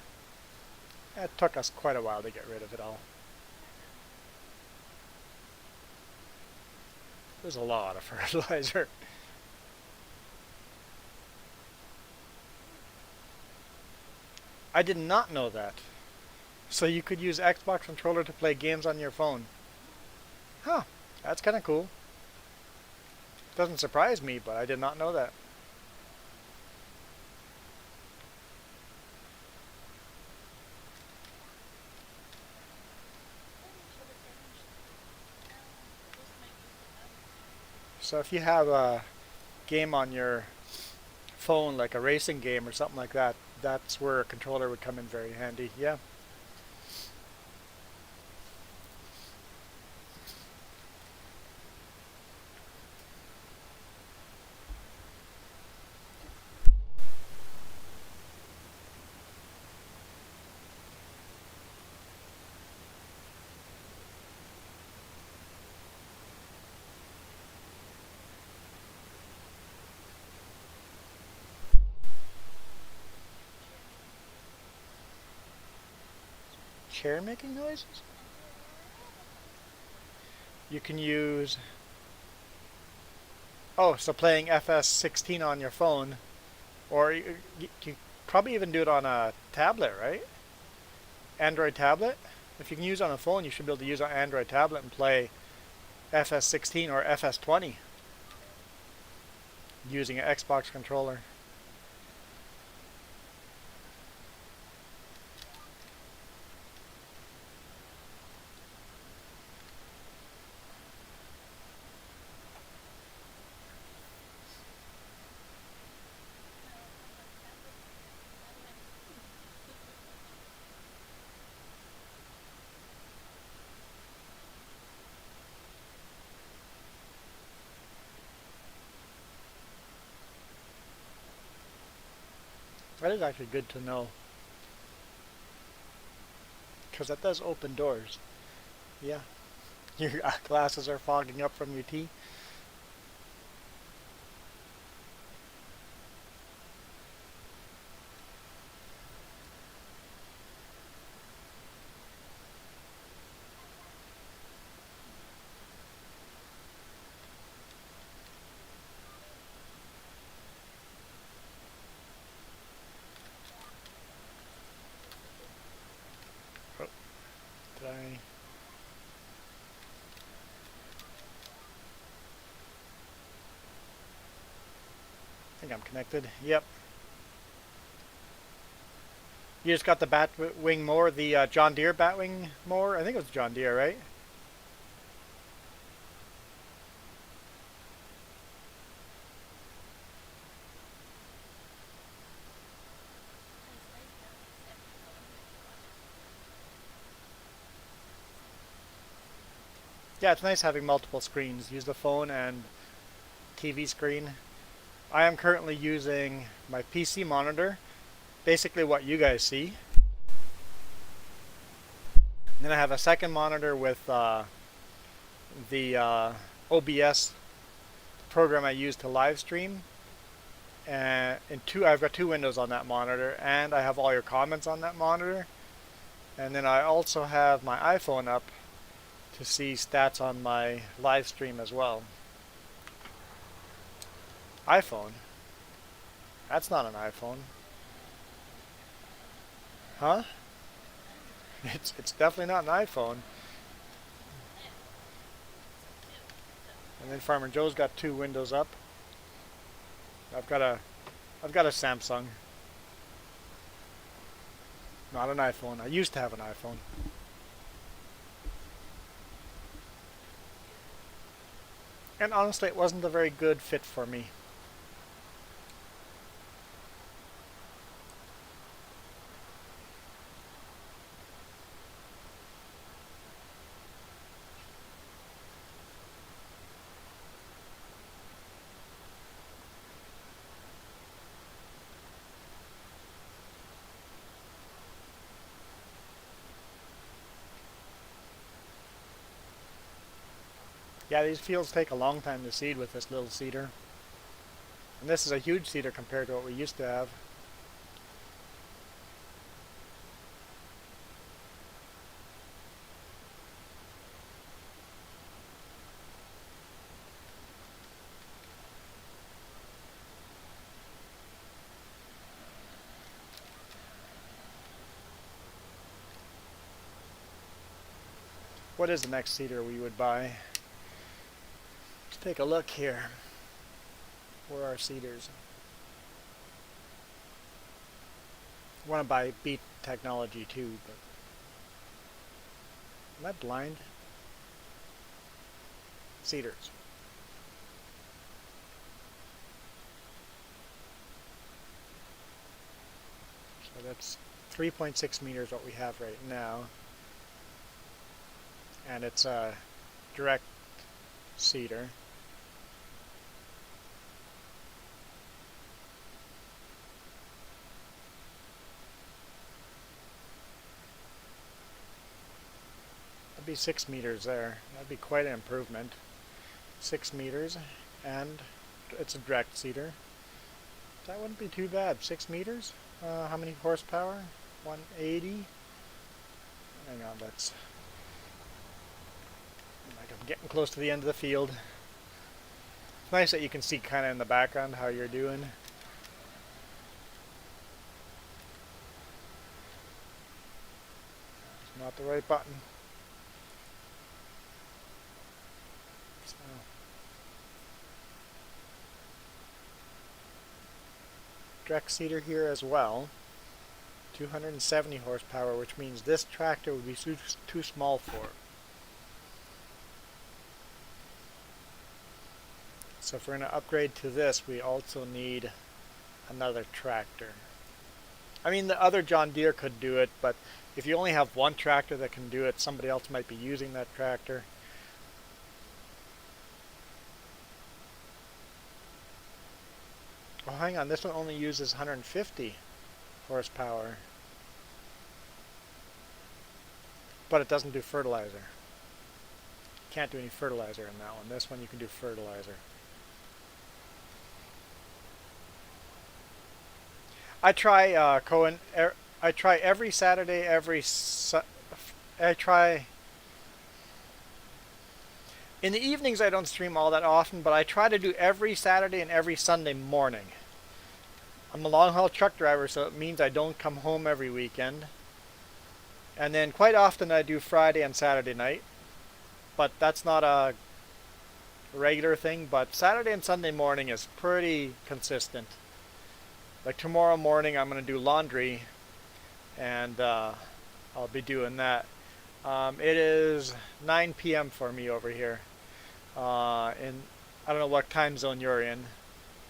It took us quite a while to get rid of it all. There's a lot of fertilizer. I did not know that. So you could use Xbox controller to play games on your phone. Huh, that's kind of cool. Doesn't surprise me, but I did not know that. So if you have a game on your phone, like a racing game or something like that, that's where a controller would come in very handy. Yeah. Chair making noises? You can use... Oh, so playing FS16 on your phone, or you probably even do it on a tablet, right? Android tablet? If you can use it on a phone, you should be able to use an Android tablet and play FS16 or FS20 using an Xbox controller. That is actually good to know, because that does open doors. Yeah. Your glasses are fogging up from your tea. Oh, did I... I think I'm connected. Yep. You just got the Batwing mower, the John Deere Batwing mower? I think it was John Deere, right? Yeah, it's nice having multiple screens. Use the phone and TV screen. I am currently using my PC monitor, basically what you guys see. And then I have a second monitor with the OBS program I use to live stream. And I've got two windows on that monitor, and I have all your comments on that monitor. And then I also have my iPhone up to see stats on my live stream as well. iPhone? That's not an iPhone. Huh? It's definitely not an iPhone. And then Farmer Joe's got two windows up. I've got a Samsung. Not an iPhone. I used to have an iPhone. And honestly, it wasn't a very good fit for me. Yeah, these fields take a long time to seed with this little seeder. And this is a huge seeder compared to what we used to have. What is the next seeder we would buy? Let's take a look here. Where are seeders? I want to buy beat technology too, but am I blind? Seeders. So that's 3.6 meters what we have right now. And it's a direct seeder. That'd be 6 meters there. That'd be quite an improvement. 6 meters, and it's a direct seeder. That wouldn't be too bad. 6 meters? How many horsepower? 180? Hang on, that's... like I'm getting close to the end of the field. It's nice that you can see kind of in the background how you're doing. It's not the right button. So. Direct seeder here as well. 270 horsepower, which means this tractor would be too small for it. So if we're going to upgrade to this, we also need another tractor. I mean, the other John Deere could do it, but if you only have one tractor that can do it, somebody else might be using that tractor. Oh, hang on, this one only uses 150 horsepower. But it doesn't do fertilizer. Can't do any fertilizer in that one. This one you can do fertilizer. I try Cohen. I try every Saturday. I try. In the evenings, I don't stream all that often, but I try to do every Saturday and every Sunday morning. I'm a long-haul truck driver, so it means I don't come home every weekend. And then quite often I do Friday and Saturday night, but that's not a regular thing. But Saturday and Sunday morning is pretty consistent. Like tomorrow morning I'm going to do laundry, and I'll be doing that. It is 9 p.m. for me over here. I don't know what time zone you're in.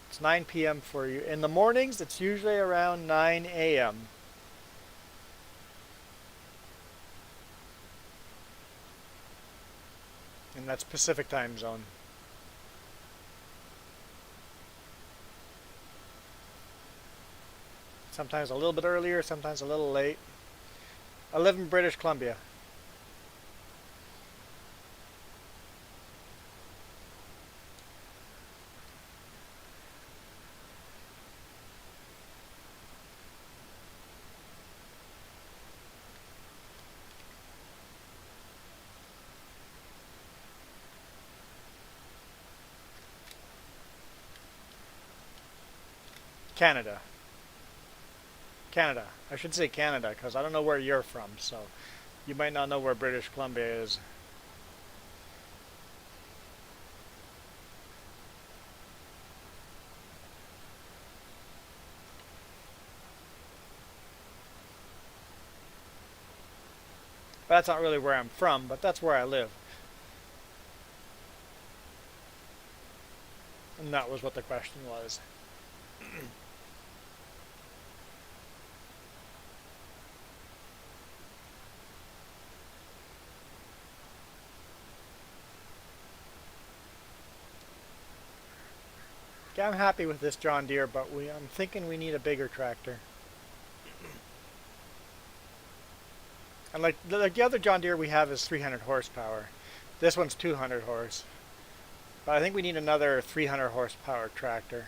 It's 9 p.m. for you. In the mornings it's usually around 9 a.m. And that's Pacific time zone. Sometimes a little bit earlier, sometimes a little late. I live in British Columbia. Canada. Canada. I should say Canada because I don't know where you're from, so you might not know where British Columbia is. That's not really where I'm from, but that's where I live. And that was what the question was. Yeah, I'm happy with this John Deere, but I'm thinking we need a bigger tractor. And like the other John Deere we have is 300 horsepower. This one's 200 horse. But I think we need another 300 horsepower tractor.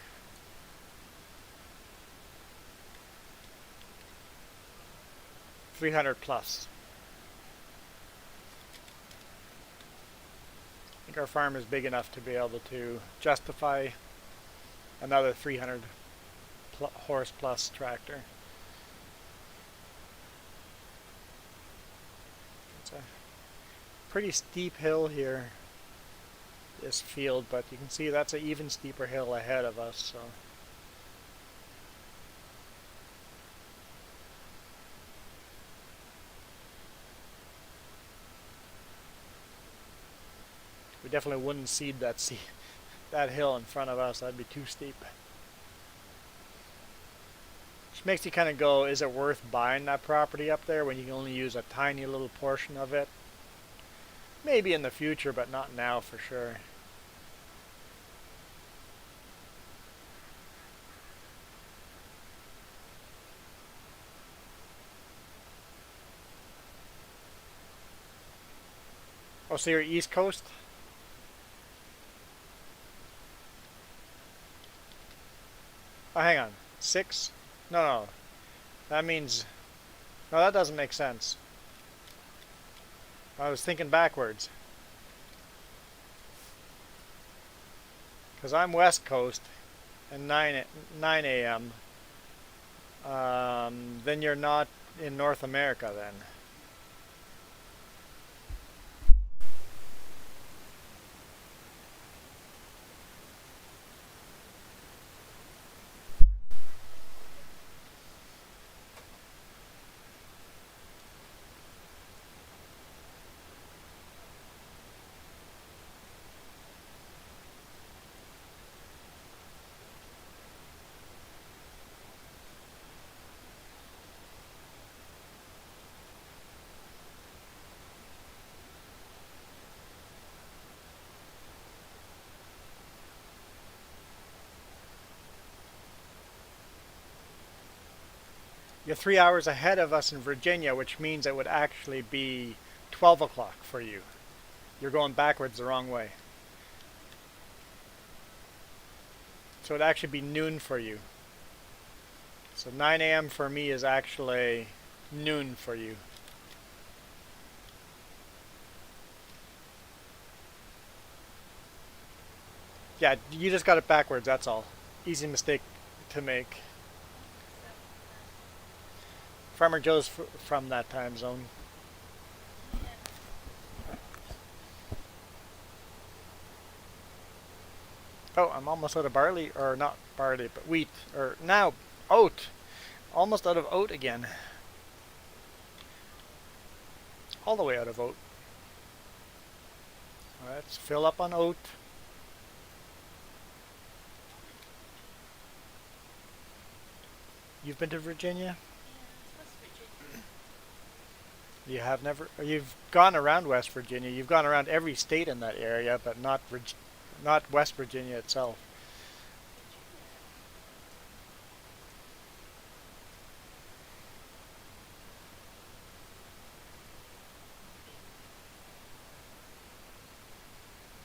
$300 plus. I think our farm is big enough to be able to justify another 300 horse plus tractor. It's a pretty steep hill here, this field, but you can see that's an even steeper hill ahead of us, so. We definitely wouldn't seed that hill in front of us. That'd be too steep. Which makes you kind of go, is it worth buying that property up there when you can only use a tiny little portion of it? Maybe in the future, but not now for sure. Oh, so you're East Coast? Oh, hang on. 6? No. That means... No, that doesn't make sense. I was thinking backwards. Because I'm West Coast and 9 a.m. Then you're not in North America then. You're 3 hours ahead of us in Virginia, which means it would actually be 12 o'clock for you. You're going backwards the wrong way. So it'd actually be noon for you. So 9 a.m. for me is actually noon for you. Yeah, you just got it backwards, that's all. Easy mistake to make. Farmer Joe's from that time zone. Oh, I'm almost out of barley, or not barley, but wheat, or now oat. Almost out of oat again. All the way out of oat. Let's fill up on oat. You've been to Virginia? You have never. You've gone around West Virginia. You've gone around every state in that area, but not West Virginia itself.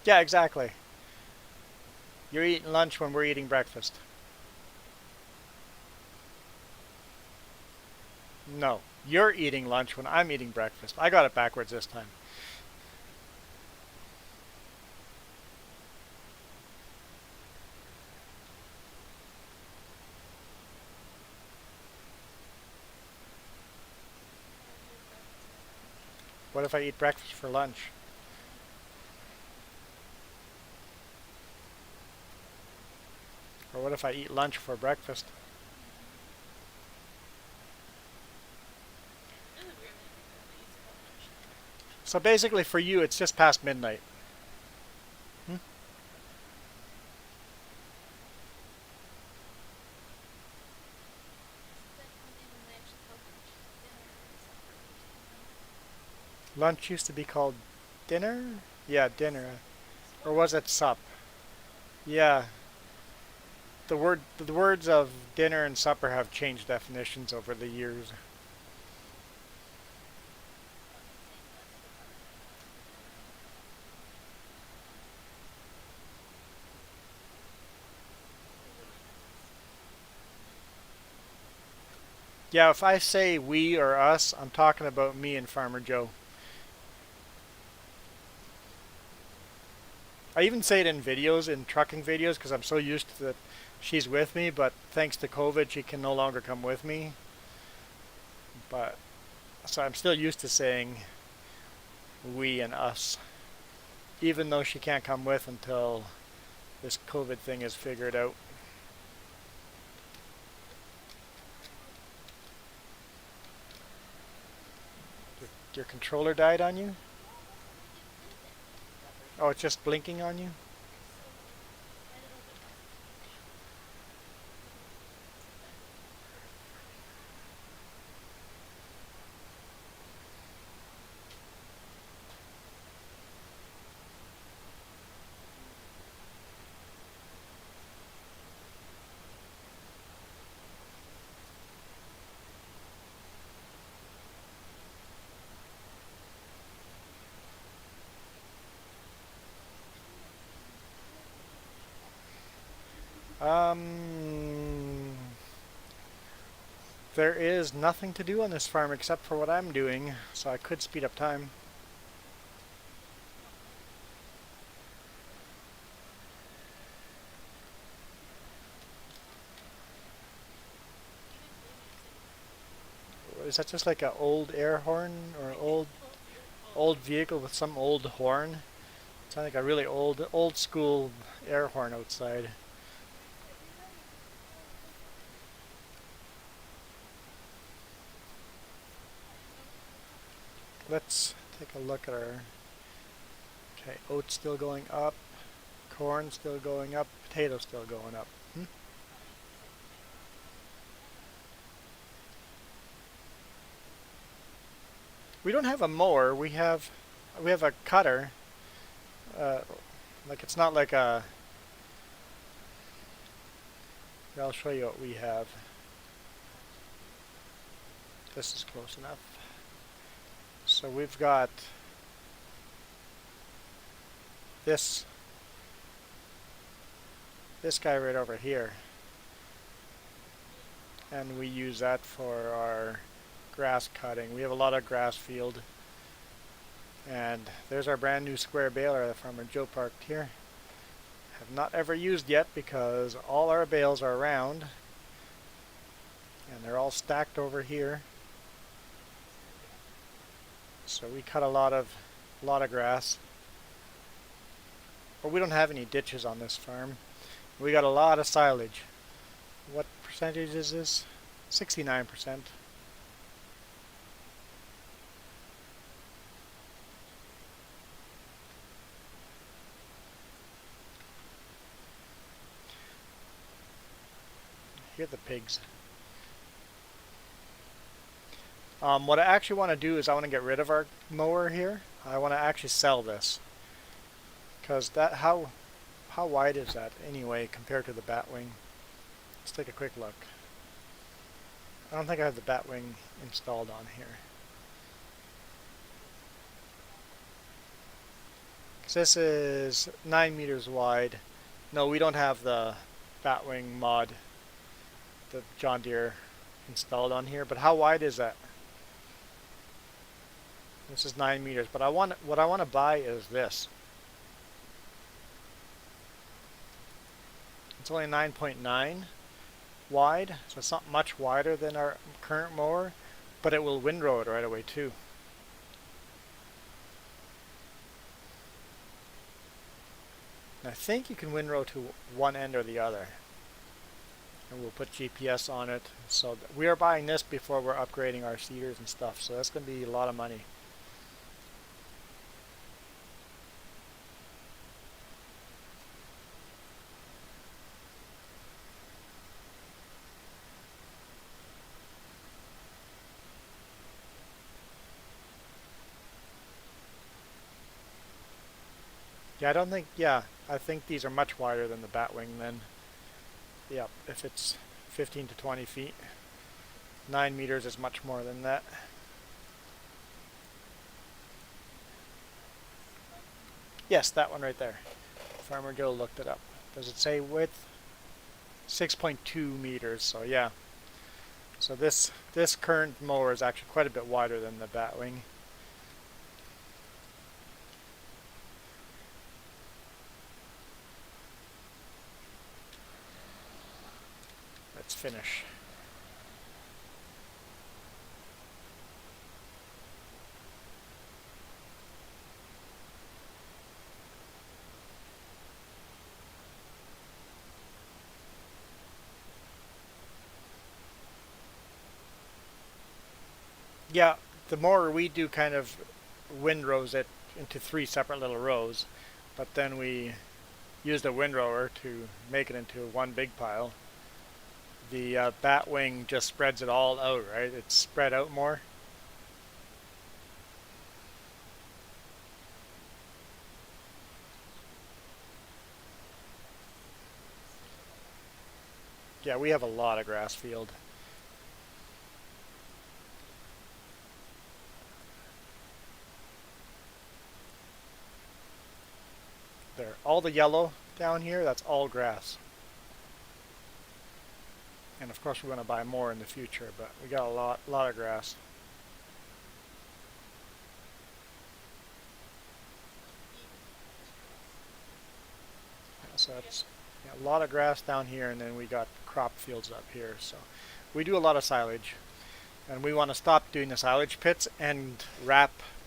Yeah, exactly. You're eating lunch when we're eating breakfast. No, you're eating lunch when I'm eating breakfast. I got it backwards this time. What if I eat breakfast for lunch? Or what if I eat lunch for breakfast? So basically for you it's just past midnight. Hmm? Lunch used to be called dinner? Yeah, dinner. Or was it sup? Yeah. The words of dinner and supper have changed definitions over the years. Yeah, if I say we or us, I'm talking about me and Farmer Joe. I even say it in videos, in trucking videos, because I'm so used to that she's with me, but thanks to COVID, she can no longer come with me. But, so I'm still used to saying we and us, even though she can't come with until this COVID thing is figured out. Your controller died on you? Oh, it's just blinking on you? There is nothing to do on this farm except for what I'm doing, so I could speed up time. Is that just like an old air horn or old vehicle with some old horn? It sounds like a really old school air horn outside. Let's take a look at our... Okay, oats still going up, corn still going up, potatoes still going up. We don't have a mower. We have a cutter. Like it's not like a... Here, I'll show you what we have. This is close enough. So we've got this guy right over here, and we use that for our grass cutting. We have a lot of grass field, and there's our brand new square baler that Farmer Joe parked here. Have not ever used yet because all our bales are round and they're all stacked over here. So we cut a lot of grass. But we don't have any ditches on this farm. We got a lot of silage. What percentage is this? 69%. Here are the pigs. What I actually want to do is I want to get rid of our mower here. I want to actually sell this. Because that, how wide is that anyway compared to the Batwing? Let's take a quick look. I don't think I have the Batwing installed on here. This is 9 meters wide. No, we don't have the Batwing mod, the John Deere installed on here. But how wide is that? This is 9 meters. But what I want to buy is this. It's only 9.9 wide, so it's not much wider than our current mower, but it will windrow it right away too. And I think you can windrow to one end or the other. And we'll put GPS on it. So we are buying this before we're upgrading our seeders and stuff, so that's going to be a lot of money. Yeah, I think these are much wider than the Batwing then. Yeah, if it's 15 to 20 feet. 9 meters is much more than that. Yes, that one right there. Farmer Joe looked it up. Does it say width? 6.2 meters, so yeah. So this current mower is actually quite a bit wider than the Batwing. Let's finish. Yeah, the more we do kind of windrows it into three separate little rows, but then we use the windrower to make it into one big pile. The bat wing just spreads it all out, right? It's spread out more. Yeah, we have a lot of grass field. There, all the yellow down here, that's all grass. And of course, we're going to buy more in the future, but we got a lot of grass. Yeah, so that's a lot of grass down here, and then we got crop fields up here. So we do a lot of silage, and we want to stop doing the silage pits and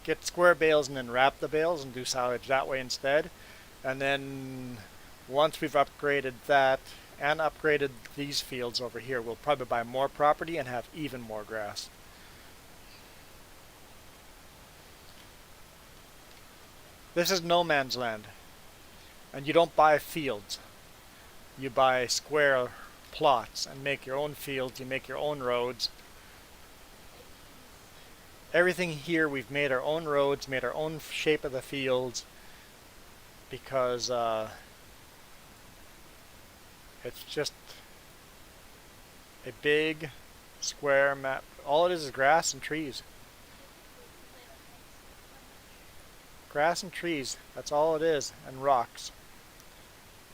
get square bales and then wrap the bales and do silage that way instead. And then once we've upgraded that and upgraded these fields over here, we'll probably buy more property and have even more grass. This is no man's land, and you don't buy fields. You buy square plots and make your own fields, you make your own roads. Everything here, we've made our own roads, made our own shape of the fields, because it's just a big square map. All it is grass and trees. Grass and trees, that's all it is, and rocks.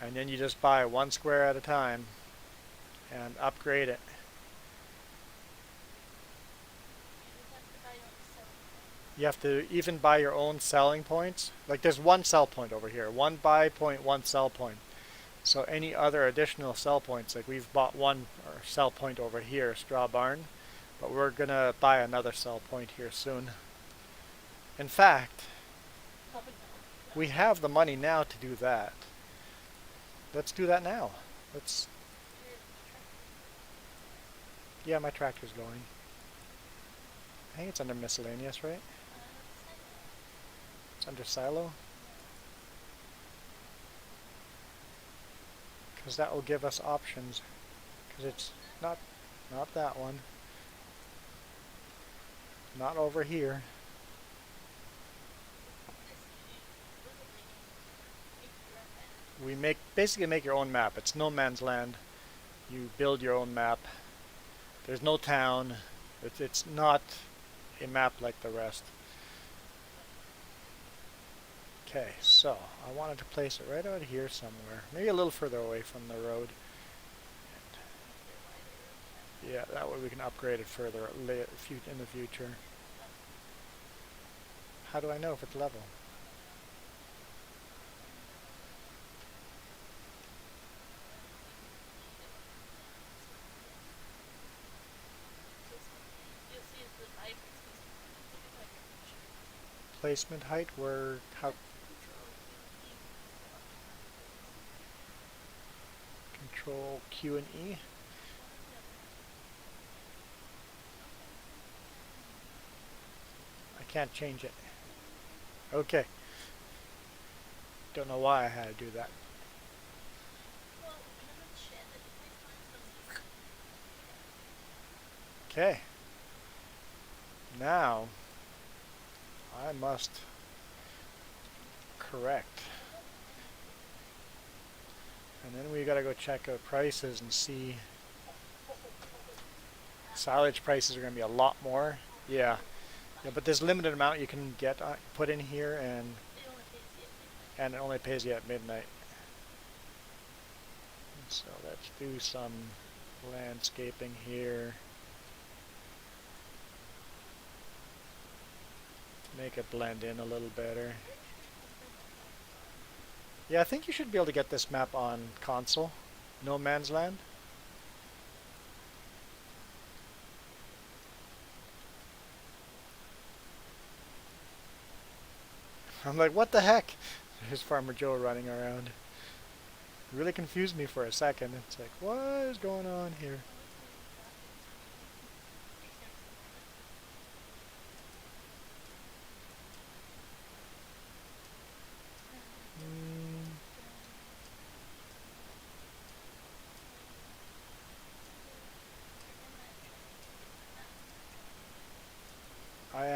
And then you just buy one square at a time and upgrade it. You have to even buy your own selling points. Like there's one sell point over here, one buy point, one sell point. So any other additional sell points, like we've bought one sell point over here, Straw Barn, but we're gonna buy another sell point here soon. In fact, we have the money now to do that. Let's do that now. Let's. Yeah, my tractor's going. I think it's under miscellaneous, right? It's under silo. Because that will give us options. Because it's not that one. Not over here. We basically make your own map. It's no man's land. You build your own map. There's no town. It's not a map like the rest. Okay, so I wanted to place it right out here somewhere. Maybe a little further away from the road. And yeah, that way we can upgrade it further in the future. How do I know if it's level? Placement height, how control Q and E. I can't change it. Okay. Don't know why I had to do that. Okay. Now I must correct. And then we gotta go check out prices and see. Silage prices are gonna be a lot more. Yeah. Yeah, but there's limited amount you can get put in here, and it only pays you at midnight. So let's do some landscaping here. Make it blend in a little better. Yeah, I think you should be able to get this map on console. No Man's Land. I'm like, what the heck? There's Farmer Joe running around. It really confused me for a second. It's like, what is going on here?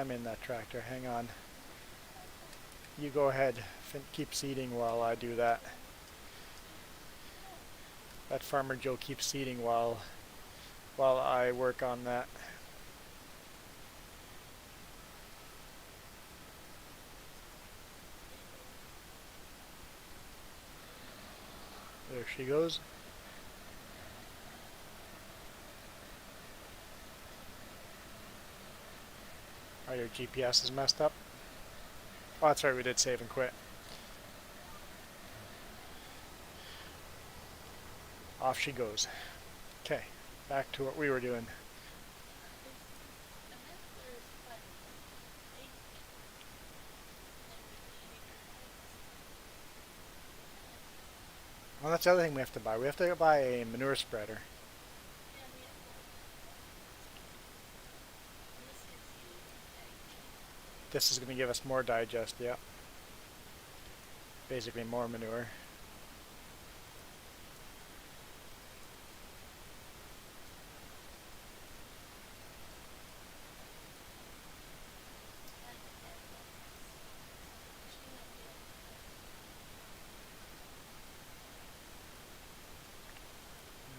am in that tractor. Hang on. You go ahead. Keep seeding while I do that. Let Farmer Joe keep seeding while I work on that. There she goes. Oh, your GPS is messed up. Oh, that's right, we did save and quit. Off she goes. Okay, back to what we were doing. Well, that's the other thing we have to buy. We have to buy a manure spreader. This is going to give us more digest, yeah. Basically more manure.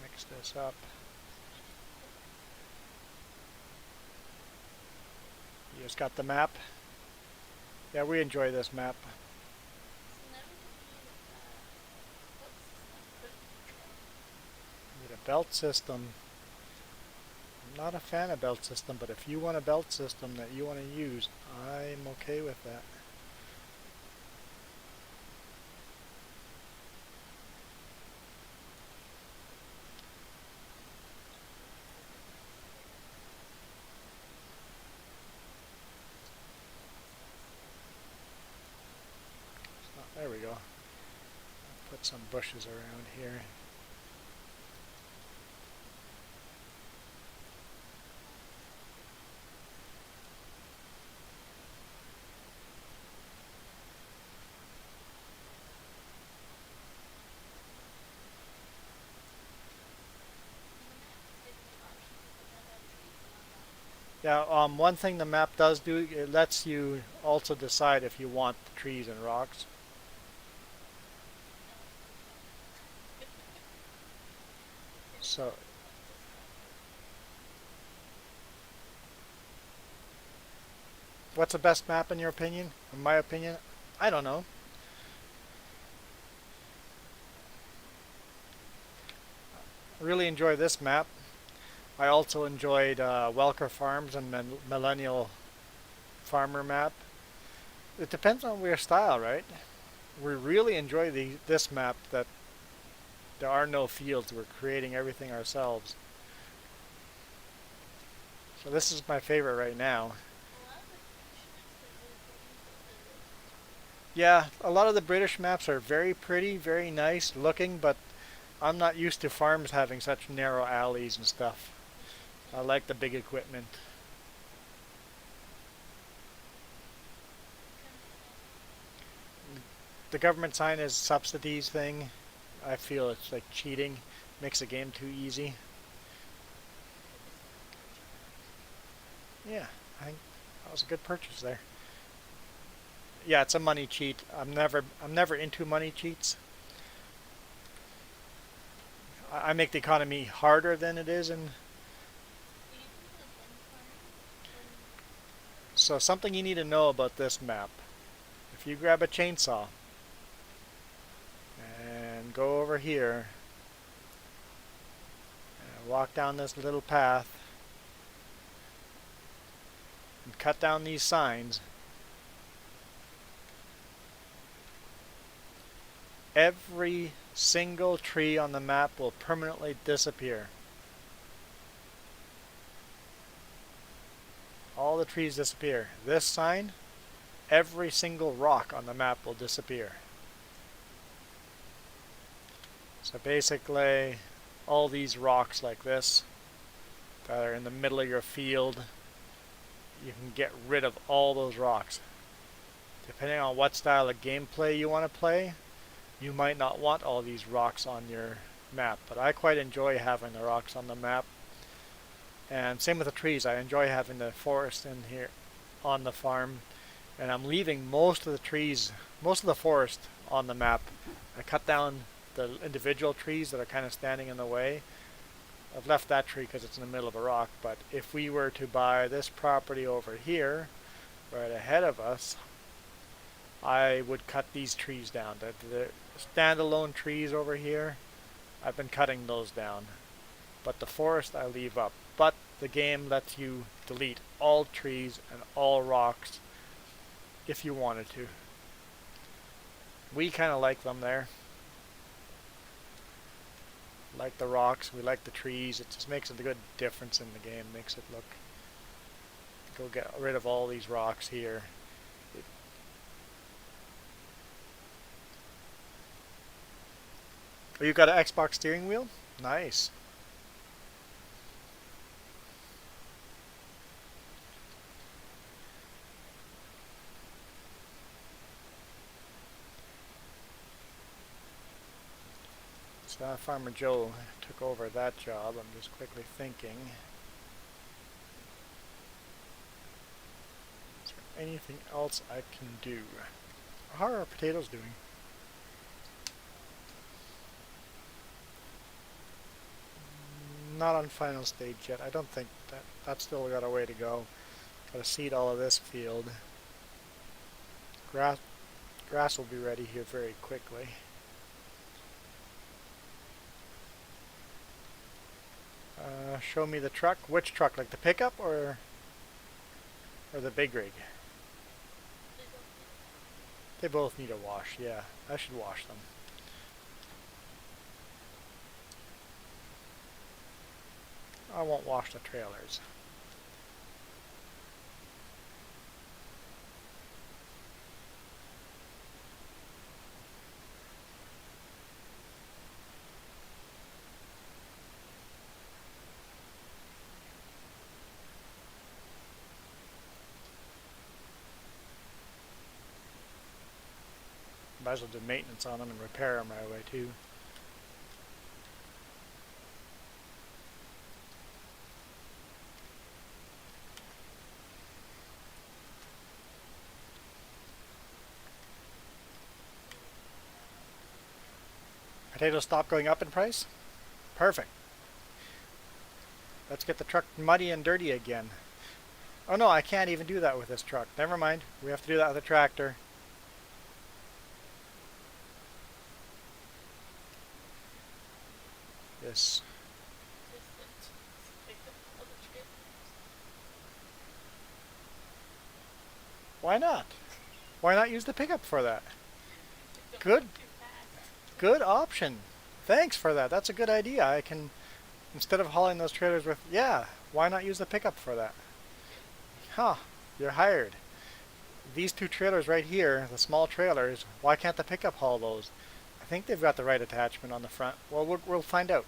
Mix this up. You just got the map? Yeah, we enjoy this map. Need a belt system. I'm not a fan of belt system, but if you want a belt system that you want to use, I'm okay with that. There we go. I'll put some bushes around here. Yeah, one thing the map does do, it lets you also decide if you want the trees and rocks. So, what's the best map in your opinion? In my opinion, I don't know. I really enjoy this map. I also enjoyed Welker Farms and Millennial Farmer map. It depends on your style, right? We really enjoy this map that there are no fields. We're creating everything ourselves. So this is my favorite right now. Yeah, a lot of the British maps are very pretty, very nice looking, but I'm not used to farms having such narrow alleys and stuff. I like the big equipment. The government sign is subsidies thing. I feel it's like cheating. Makes the game too easy. Yeah, I think that was a good purchase there. Yeah, it's a money cheat. I'm never into money cheats. I make the economy harder than it is, and so something you need to know about this map. If you grab a chainsaw and go over here and walk down this little path and cut down these signs, every single tree on the map will permanently disappear. All the trees disappear. This sign, every single rock on the map will disappear. So basically, all these rocks like this that are in the middle of your field, you can get rid of all those rocks. Depending on what style of gameplay you want to play, you might not want all these rocks on your map, but I quite enjoy having the rocks on the map. And same with the trees, I enjoy having the forest in here on the farm, and I'm leaving most of the trees, most of the forest on the map. I cut down the individual trees that are kind of standing in the way. I've left that tree because it's in the middle of a rock, but if we were to buy this property over here, right ahead of us, I would cut these trees down. The standalone trees over here, I've been cutting those down. But the forest I leave up. But the game lets you delete all trees and all rocks if you wanted to. We kind of like them there. Like the rocks, we like the trees. It just makes a good difference in the game. Makes it look. Go get rid of all these rocks here. Oh, you got an Xbox steering wheel? Nice. So Farmer Joe took over that job. I'm just quickly thinking. Is there anything else I can do? How are our potatoes doing? Not on final stage yet. I don't think that's still got a way to go. Got to seed all of this field. Grass will be ready here very quickly. Show me the truck. Which truck? Like the pickup or the big rig? They both need a wash. Yeah, I should wash them. I won't wash the trailers. Might as well do maintenance on them and repair them right away too. Potatoes stop going up in price? Perfect. Let's get the truck muddy and dirty again. Oh no, I can't even do that with this truck. Never mind. We have to do that with a tractor. Yes. Why not? Why not use the pickup for that? Good. Good option. Thanks for that. That's a good idea. I can, instead of hauling those trailers with, yeah, why not use the pickup for that? Huh, you're hired. These two trailers right here, the small trailers, why can't the pickup haul those? I think they've got the right attachment on the front. Well, we'll find out.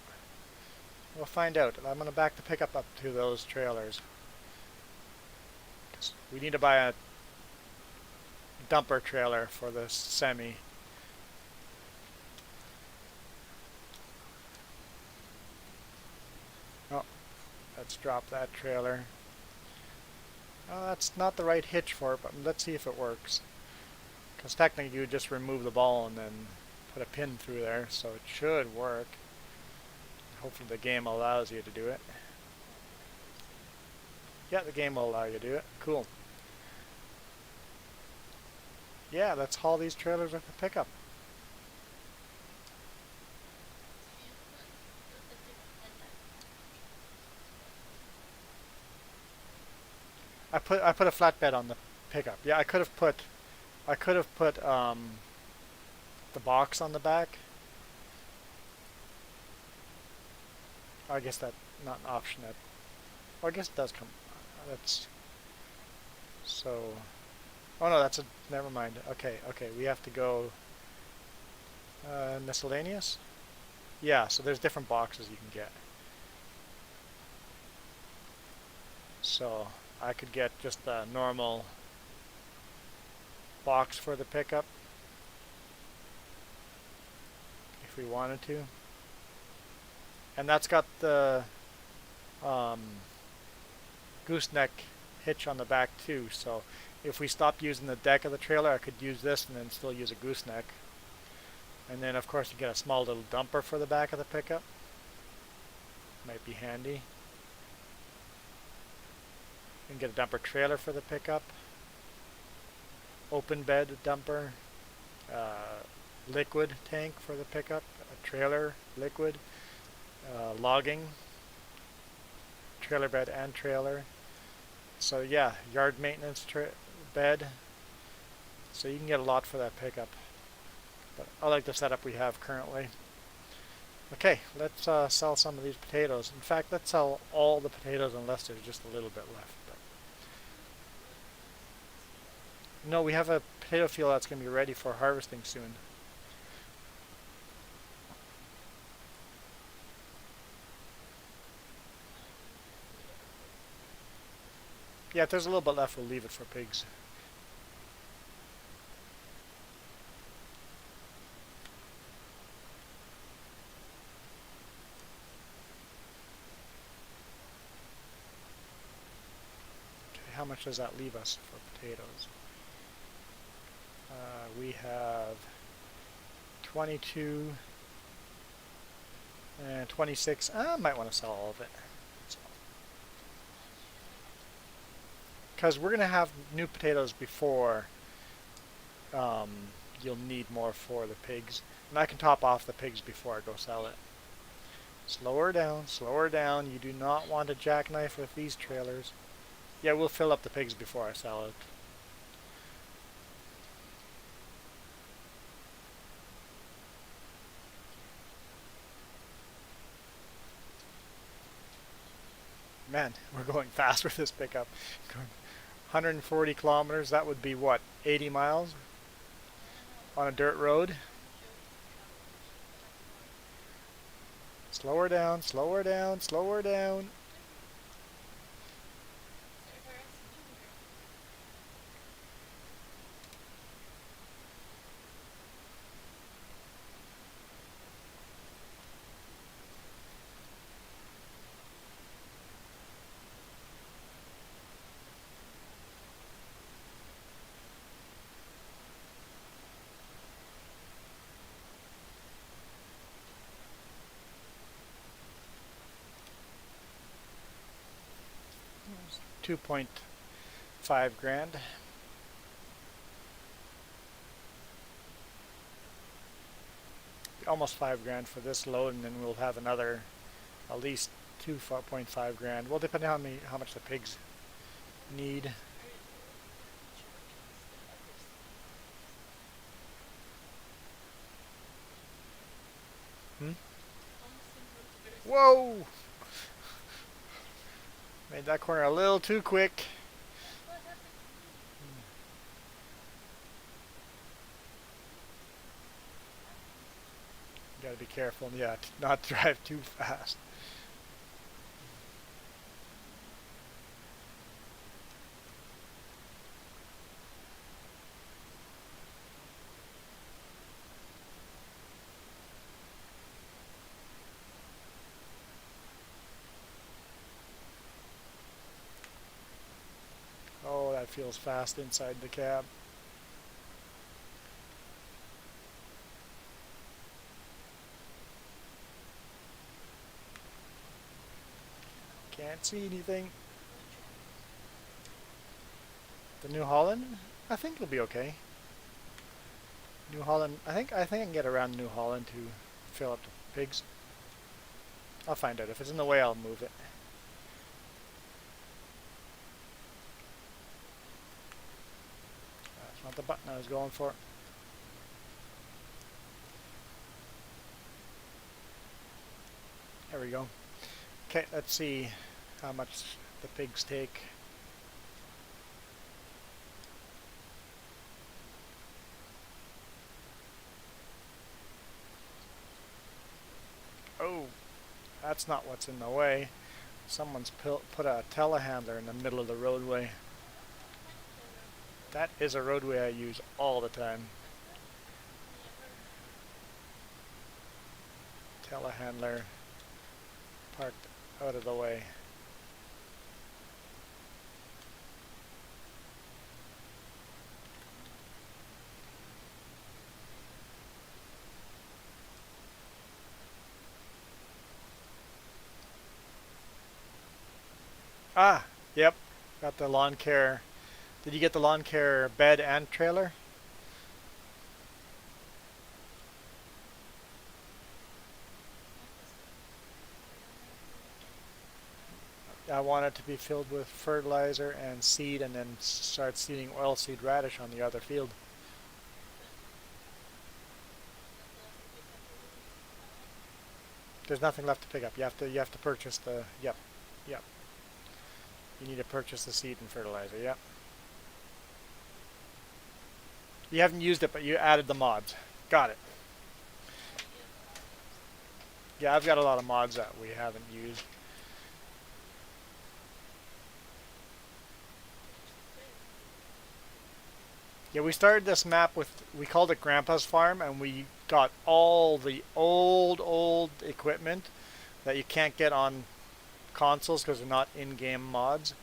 We'll find out. I'm going to back the pickup up to those trailers. We need to buy a dumper trailer for the semi. Oh, let's drop that trailer. That's not the right hitch for it, but let's see if it works. Because technically you would just remove the ball and then put a pin through there, so it should work. Hopefully the game allows you to do it. Yeah, the game will allow you to do it. Cool. Yeah, let's haul these trailers with the pickup. I put a flatbed on the pickup. Yeah, I could have put the box on the back. I guess that's not an option. Well, I guess it does come. That's so. Oh no, that's a. Never mind. Okay, we have to go. Miscellaneous. Yeah, so there's different boxes you can get. So I could get just a normal box for the pickup if we wanted to. And that's got the gooseneck hitch on the back too. So if we stop using the deck of the trailer, I could use this and then still use a gooseneck. And then of course you get a small little dumper for the back of the pickup. Might be handy. You can get a dumper trailer for the pickup. Open bed dumper. Liquid tank for the pickup. A trailer, liquid. Logging. Trailer bed and trailer. So yeah, yard maintenance bed. So you can get a lot for that pickup. But I like the setup we have currently. Okay, let's sell some of these potatoes. In fact, let's sell all the potatoes unless there's just a little bit left. But no, we have a potato field that's going to be ready for harvesting soon. Yeah, if there's a little bit left, we'll leave it for pigs. Okay, how much does that leave us for potatoes? We have 22 and 26. I might want to sell all of it. Because we're going to have new potatoes before you'll need more for the pigs. And I can top off the pigs before I go sell it. Slow her down, slow her down. You do not want a jackknife with these trailers. Yeah, we'll fill up the pigs before I sell it. Man, we're going fast with this pickup. 140 kilometers, that would be what, 80 miles on a dirt road? Slow her down, slow her down, slow her down. $2.5 grand. Almost 5 grand for this load, and then we'll have another at least 2.5 grand. Well, depending on how much the pigs need. Hmm? Whoa! Made that corner a little too quick. Gotta be careful, yeah, to not drive too fast. Oh, that feels fast inside the cab. Can't see anything. The New Holland? I think it'll be okay. New Holland, I think I can get around New Holland to fill up the pigs. I'll find out. If it's in the way, I'll move it. That's not the button I was going for. There we go. Okay, let's see how much the pigs take. Oh, that's not what's in the way. Someone's put a telehandler in the middle of the roadway. That is a roadway I use all the time. Telehandler parked out of the way. Ah, yep. Got the lawn care. Did you get the lawn care bed and trailer? I want it to be filled with fertilizer and seed and then start seeding oilseed radish on the other field. There's nothing left to pick up. You have to purchase the yep. You need to purchase the seed and fertilizer, yep. You haven't used it but you added the mods. Got it. Yeah, I've got a lot of mods that we haven't used. Yeah, we started this map with, we called it Grandpa's Farm, and we got all the old equipment that you can't get on consoles because they're not in-game mods.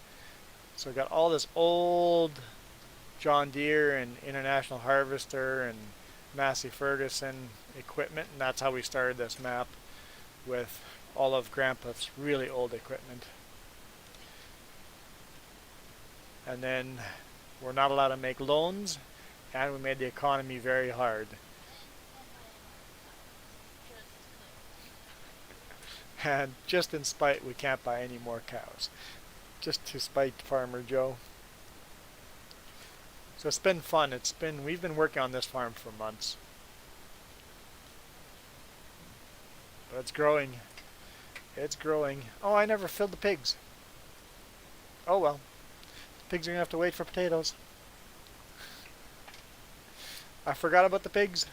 So we got all this old John Deere and International Harvester and Massey Ferguson equipment, and that's how we started this map with all of Grandpa's really old equipment. And then we're not allowed to make loans, and we made the economy very hard. And just in spite, we can't buy any more cows. Just to spite Farmer Joe. So it's been fun. We've been working on this farm for months. But it's growing. It's growing. Oh, I never filled the pigs. Oh well. The pigs are gonna have to wait for potatoes. I forgot about the pigs.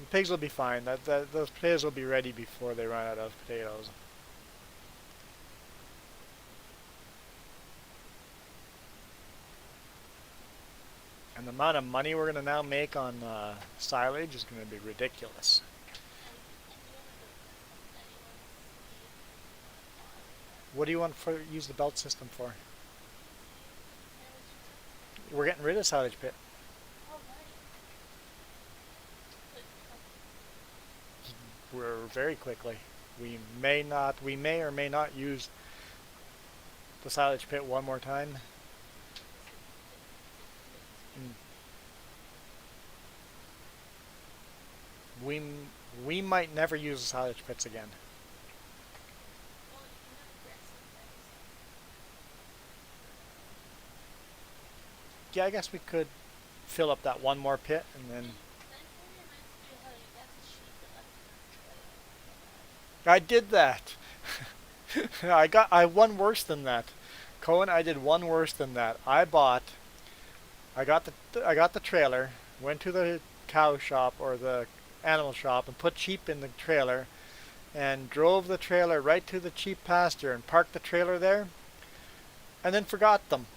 The pigs will be fine. Those potatoes will be ready before they run out of potatoes. And the amount of money we're going to now make on silage is going to be ridiculous. What do you want for use the belt system for? We're getting rid of silage pit. We're very quickly. We may or may not use the silage pit one more time. We we might never use the silage pits again. Yeah, I guess we could fill up that one more pit and then. I did that. I won worse than that. Cohen, I did one worse than that. I got the trailer, went to the cow shop or the animal shop and put sheep in the trailer and drove the trailer right to the sheep pasture and parked the trailer there and then forgot them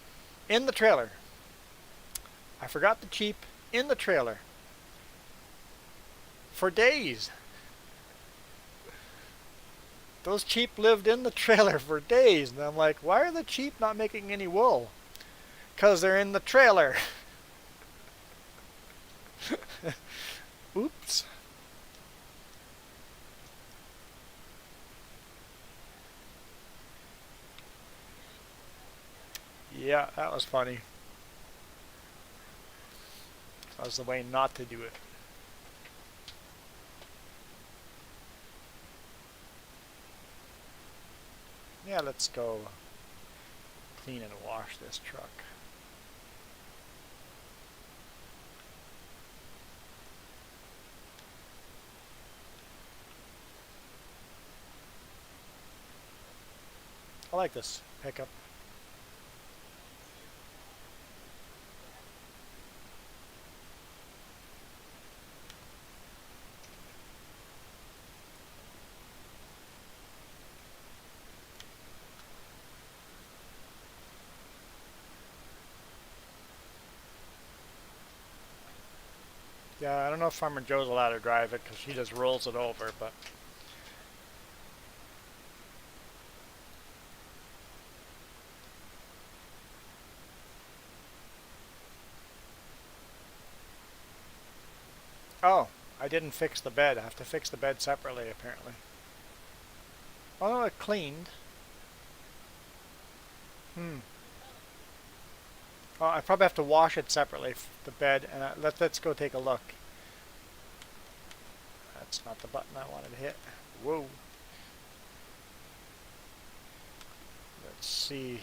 in the trailer. I forgot the sheep in the trailer for days. Those sheep lived in the trailer for days, and I'm like, why are the sheep not making any wool? Because they're in the trailer. Oops. Yeah, that was funny. That was the way not to do it. Yeah, let's go clean and wash this truck. I like this pickup. Yeah, I don't know if Farmer Joe's allowed to drive it because he just rolls it over, but oh, I didn't fix the bed. I have to fix the bed separately apparently. Oh no, it cleaned. Hmm. Oh, I probably have to wash it separately, the bed, and let's go take a look. That's not the button I wanted to hit. Whoa. Let's see.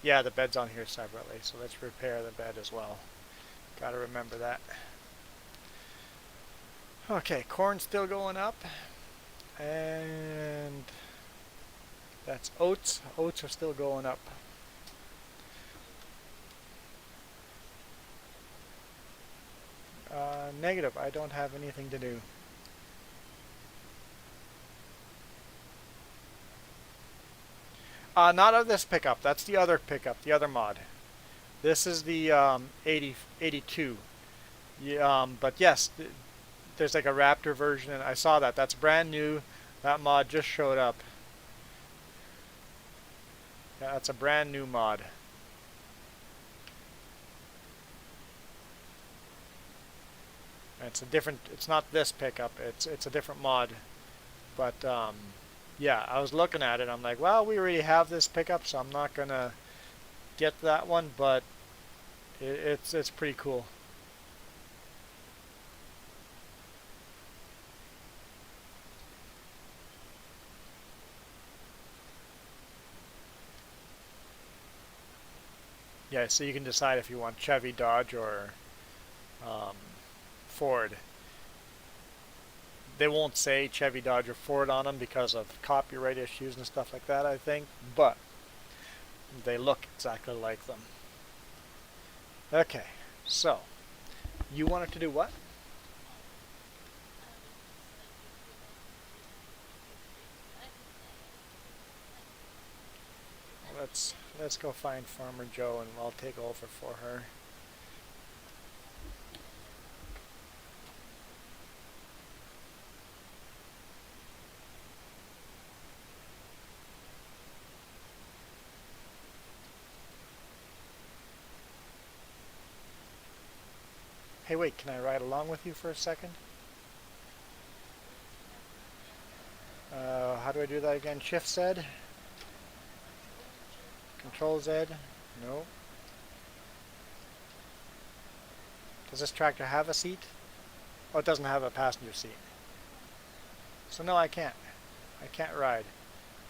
Yeah, the bed's on here separately, so let's repair the bed as well. Gotta remember that. Okay, corn's still going up. And that's oats. Oats are still going up. Negative. I don't have anything to do. Not of this pickup. That's the other pickup, the other mod. This is the 82. Yeah, but yes, there's like a Raptor version, and I saw that. That's brand new. That mod just showed up. Yeah, that's a brand new mod. And it's a different. It's not this pickup. It's a different mod. But yeah, I was looking at it. I'm like, well, we already have this pickup, so I'm not gonna get that one. But it's pretty cool. Yeah, so you can decide if you want Chevy, Dodge, or um, Ford. They won't say Chevy, Dodge, or Ford on them because of copyright issues and stuff like that, I think. But they look exactly like them. Okay, so you wanted to do what? Let's go find Farmer Joe and I'll take over for her. Hey, wait, can I ride along with you for a second? How do I do that again? Shift Z? Control Z? No. Does this tractor have a seat? Oh, it doesn't have a passenger seat. So no, I can't. I can't ride.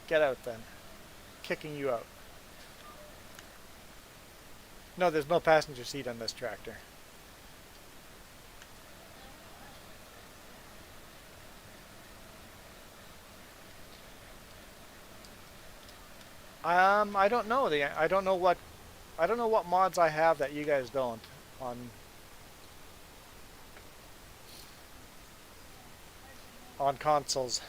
Get out then. Kicking you out. No, there's no passenger seat on this tractor. I don't know. I don't know what mods I have that you guys don't on consoles.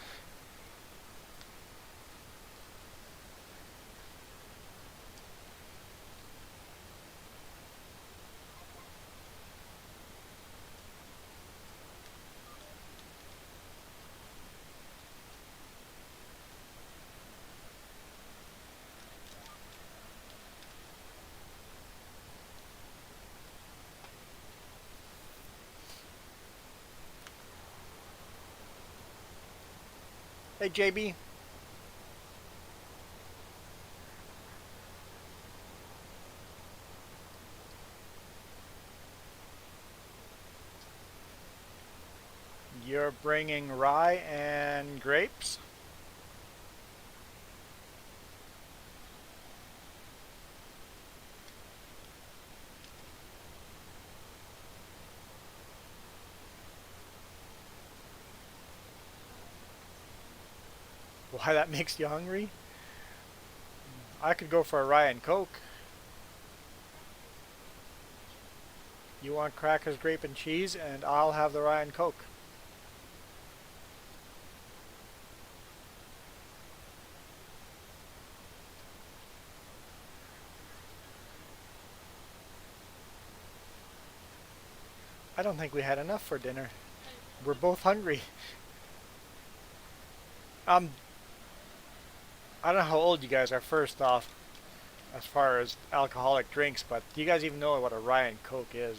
Hey, JB. You're bringing rye and grapes? Why, that makes you hungry? I could go for a rye and coke. You want crackers, grape, and cheese, and I'll have the rye and coke. I don't think we had enough for dinner. We're both hungry. Um, I don't know how old you guys are first off, as far as alcoholic drinks, but do you guys even know what a rye and coke is?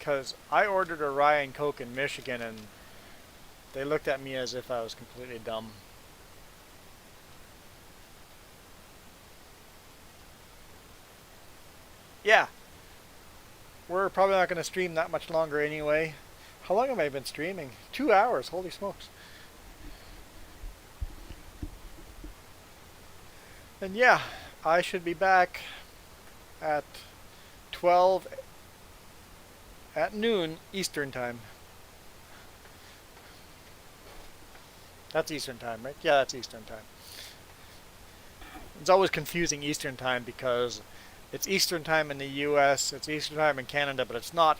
Because I ordered a rye and Coke in Michigan, and they looked at me as if I was completely dumb. Yeah, we're probably not going to stream that much longer anyway. How long have I been streaming? 2 hours, holy smokes. And yeah, I should be back at 12 at noon Eastern time. That's Eastern time, right? Yeah, that's Eastern time. It's always confusing Eastern time because it's Eastern time in the US, it's Eastern time in Canada, but it's not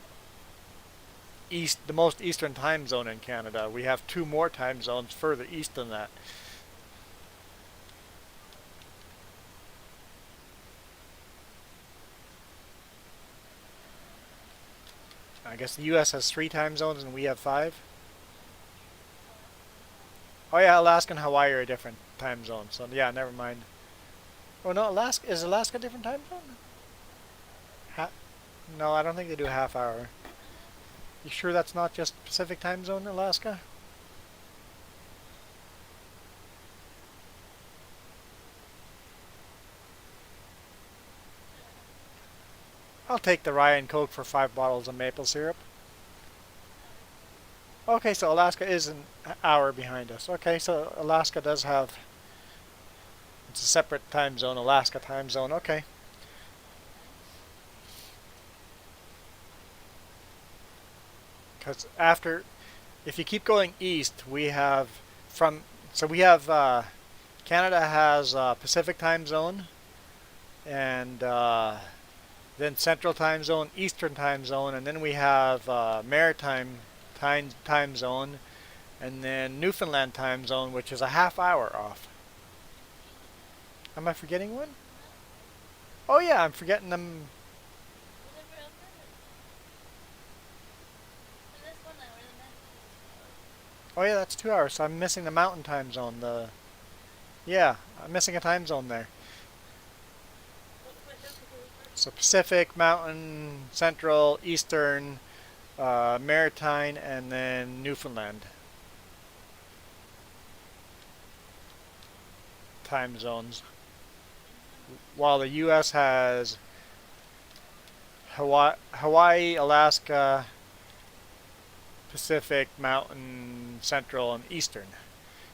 the most eastern time zone in Canada. We have two more time zones further east than that. I guess the US has 3 time zones and we have 5. Oh yeah, Alaska and Hawaii are a different time zone. So yeah, never mind. Oh no, is Alaska a different time zone? No, I don't think they do a half hour. You sure that's not just Pacific time zone, Alaska? I'll take the rye and Coke for 5 bottles of maple syrup. Okay, so Alaska is an hour behind us. Okay, so Alaska does have... It's a separate time zone, Alaska time zone. Okay. Because if you keep going east, we have Canada has Pacific time zone, and then Central time zone, Eastern time zone, and then we have Maritime time zone, and then Newfoundland time zone, which is a half hour off. Am I forgetting one? Oh yeah, I'm forgetting them. Oh yeah, that's 2 hours. So I'm missing the mountain time zone. Yeah, I'm missing a time zone there. So Pacific, Mountain, Central, Eastern, Maritime, and then Newfoundland time zones. While the U.S. has Hawaii, Alaska, Pacific, Mountain, Central, and Eastern.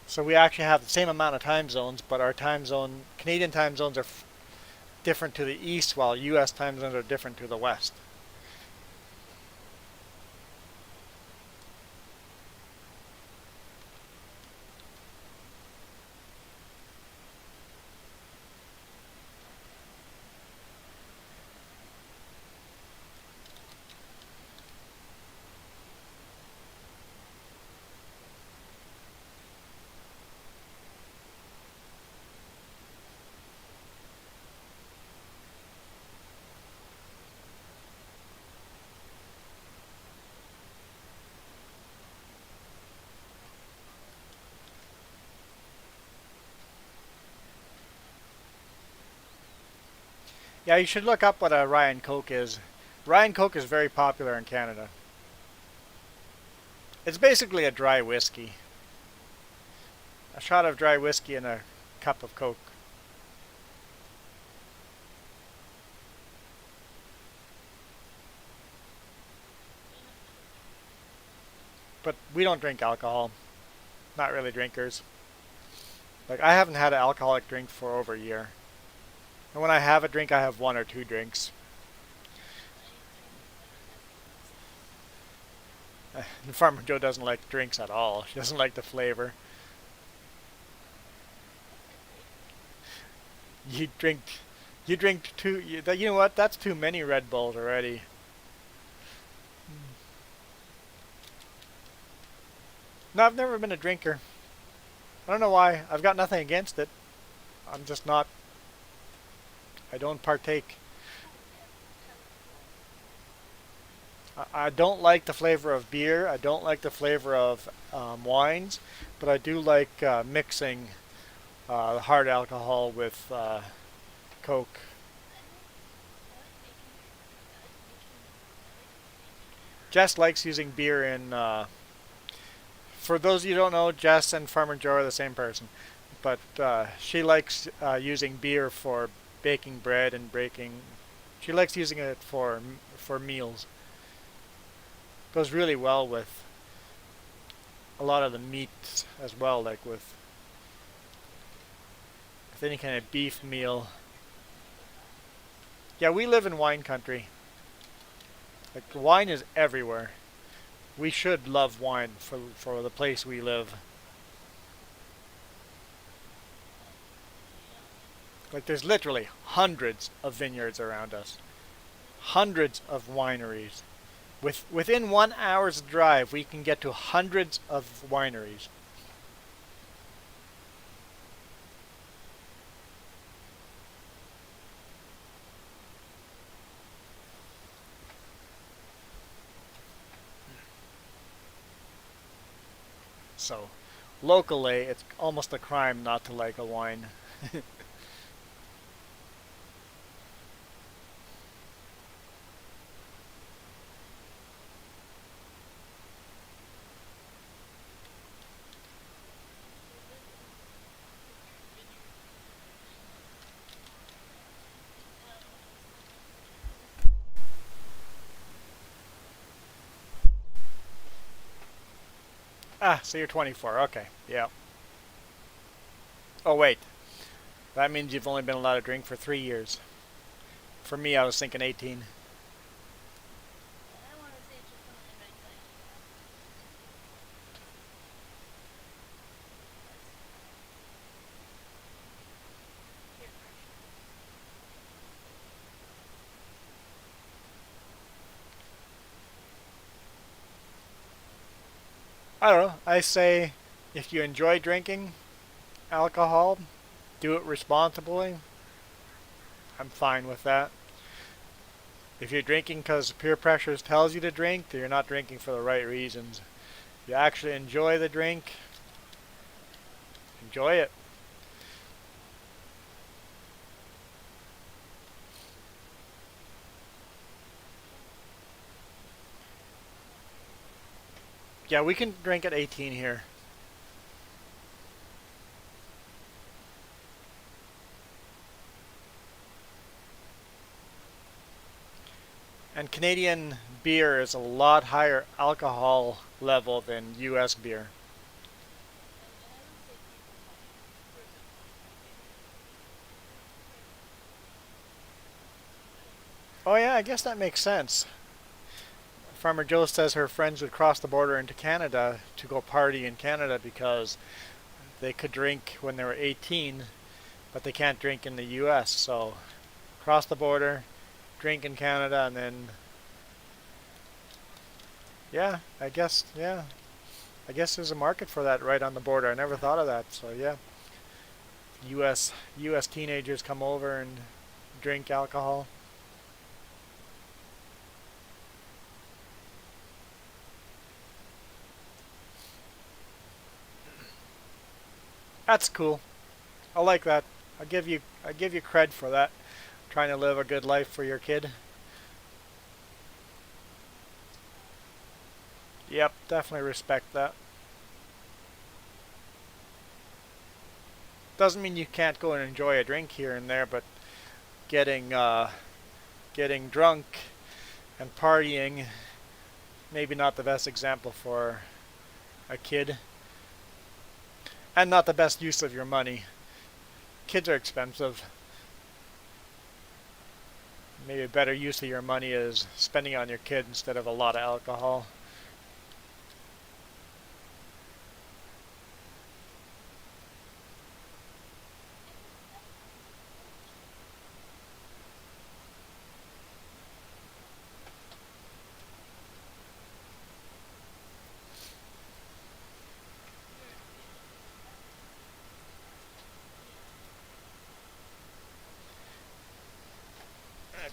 So we actually have the same amount of time zones, but our Canadian time zones are different to the east, while U.S. time zones are different to the west. Yeah, you should look up what a rye and Coke is. Rye and Coke is very popular in Canada. It's basically a dry whiskey. A shot of dry whiskey and a cup of Coke. But we don't drink alcohol. Not really drinkers. Like, I haven't had an alcoholic drink for over a year. And when I have a drink, I have 1 or 2 drinks. And Farmer Joe doesn't like drinks at all. She doesn't like the flavor. You drink, you drink too. You know what? That's too many Red Bulls already. No, I've never been a drinker. I don't know why. I've got nothing against it. I'm just not. I don't partake. I don't like the flavor of beer. I don't like the flavor of wines, but I do like mixing hard alcohol with Coke. Jess likes using beer in. For those of you who don't know, Jess and Farmer Joe are the same person, but she likes using beer for baking bread and baking. She likes using it for meals. Goes really well with a lot of the meats as well, like with any kind of beef meal. Yeah, we live in wine country. Like wine is everywhere. We should love wine for the place we live. Like there's literally hundreds of vineyards around us. Hundreds of wineries. Within 1 hour's drive, we can get to hundreds of wineries. So, locally, it's almost a crime not to like a wine. Ah, so you're 24. Okay, yeah. Oh wait, that means you've only been allowed to drink for 3 years. For me, I was thinking 18. I want to say it's just something everybody's like, peer pressure. I don't know. I say if you enjoy drinking alcohol, do it responsibly. I'm fine with that. If you're drinking because peer pressure tells you to drink, then you're not drinking for the right reasons. If you actually enjoy the drink, enjoy it. Yeah, we can drink at 18 here. And Canadian beer is a lot higher alcohol level than US beer. And I would say people like prison Oh yeah, I guess that makes sense. Farmer Joe says her friends would cross the border into Canada to go party in Canada because they could drink when they were 18, but they can't drink in the US. So cross the border, drink in Canada, and then yeah, I guess there's a market for that right on the border. I never thought of that. So yeah, US teenagers come over and drink alcohol. That's cool. I like that. I give you cred for that. Trying to live a good life for your kid. Yep, definitely respect that. Doesn't mean you can't go and enjoy a drink here and there, but getting getting drunk and partying maybe not the best example for a kid, and not the best use of your money. Kids are expensive. Maybe a better use of your money is spending on your kid instead of a lot of alcohol.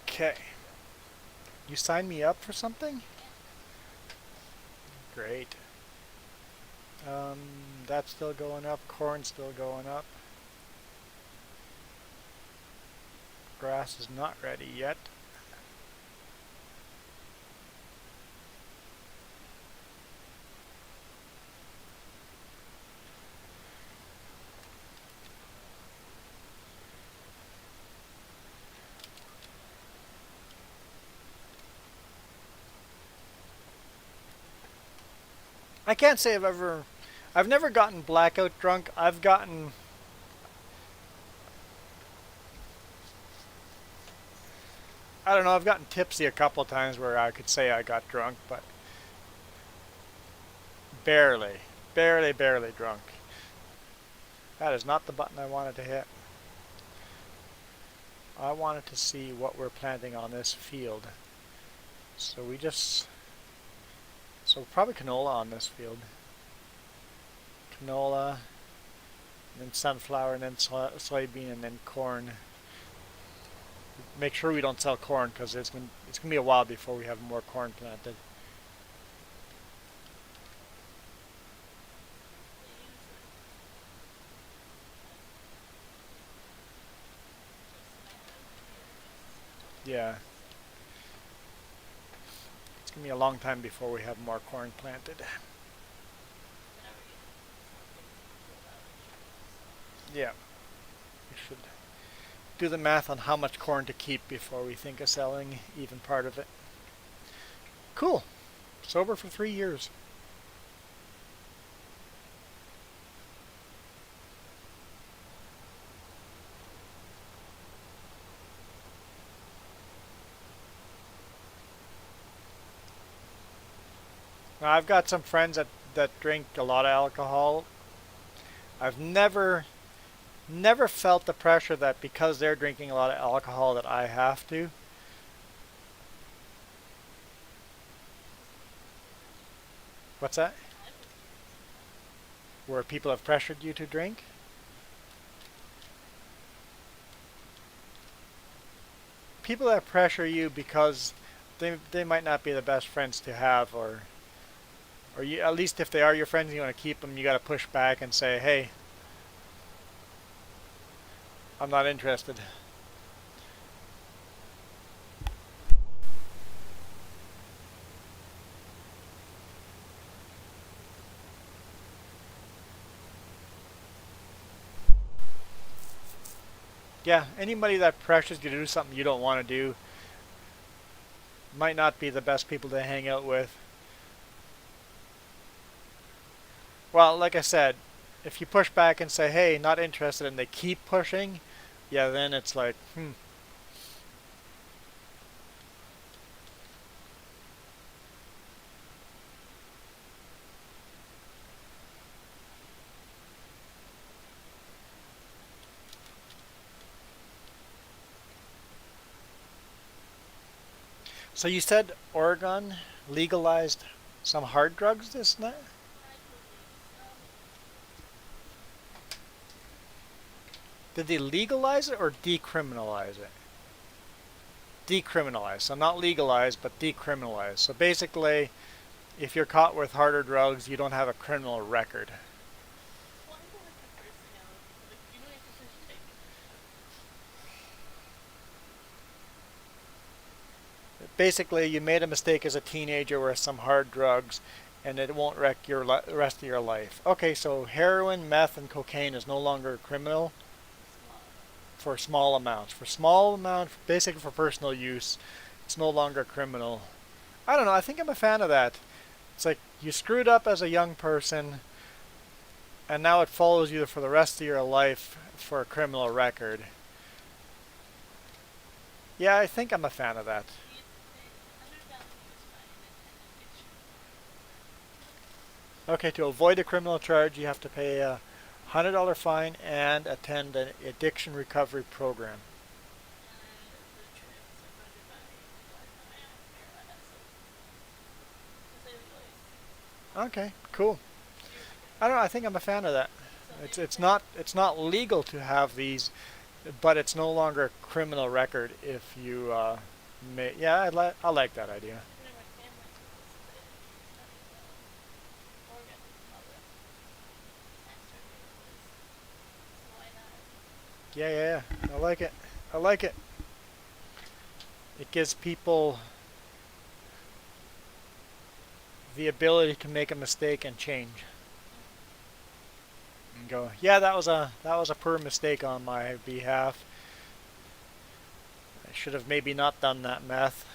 Okay. You signed me up for something? Great. Um, that's still going up. Corn's still going up. Grass is not ready yet. I can't say I've never gotten blackout drunk. I don't know, I've gotten tipsy a couple of times where I could say I got drunk, but barely, barely drunk. That is not the button I wanted to hit. I wanted to see what we're planting on this field. So so probably canola on this field. Canola, and then sunflower, and then soybean, and then corn. Make sure we don't sell corn because it's gonna be a while before we have more corn planted. Yeah, it's gonna be a long time before we have more corn planted. Yeah, we should do the math on how much corn to keep before we think of selling even part of it. Cool. Sober for 3 years. Now, I've got some friends that drink a lot of alcohol. I've never felt the pressure that because they're drinking a lot of alcohol that I have to. What's that? Where people have pressured you to drink? People that pressure you because they might not be the best friends to have, or you, at least if they are your friends and you want to keep them, you got to push back and say, hey, I'm not interested. Yeah, anybody that pressures you to do something you don't want to do might not be the best people to hang out with. Well, like I said, if you push back and say, hey, not interested, and they keep pushing, yeah, then it's like, So you said Oregon legalized some hard drugs this night? Did they legalize it or decriminalize it? Decriminalize. So not legalize, but decriminalize. So basically, if you're caught with harder drugs, you don't have a criminal record. Basically, you made a mistake as a teenager with some hard drugs, and it won't wreck your rest of your life. Okay, so heroin, meth, and cocaine is no longer criminal for small amounts. For small amounts, basically for personal use, it's no longer criminal. I don't know. I think I'm a fan of that. It's like you screwed up as a young person, and now it follows you for the rest of your life for a criminal record. Yeah, I think I'm a fan of that. Okay, to avoid a criminal charge, you have to pay a $100 fine and attend an addiction recovery program. Okay, cool. I don't know. I think I'm a fan of that. It's not legal to have these, but it's no longer a criminal record if you may. Yeah, I like that idea. Yeah, yeah, yeah. I like it. I like it. It gives people the ability to make a mistake and change. And go, yeah, that was a poor mistake on my behalf. I should have maybe not done that meth.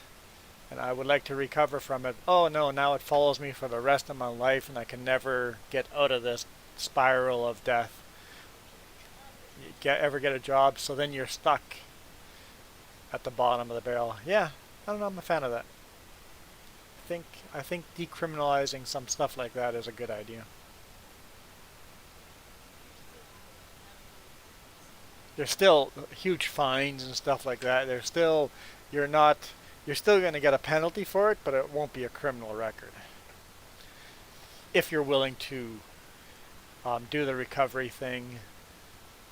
and I would like to recover from it. Oh no, now it follows me for the rest of my life and I can never get out of this spiral of death. You ever get a job, so then you're stuck at the bottom of the barrel. Yeah, I don't know, I'm a fan of that. think I think decriminalizing some stuff like that is a good idea. There's still huge fines and stuff like that. There's still you're not you're still going to get a penalty for it, but it won't be a criminal record if you're willing to do the recovery thing,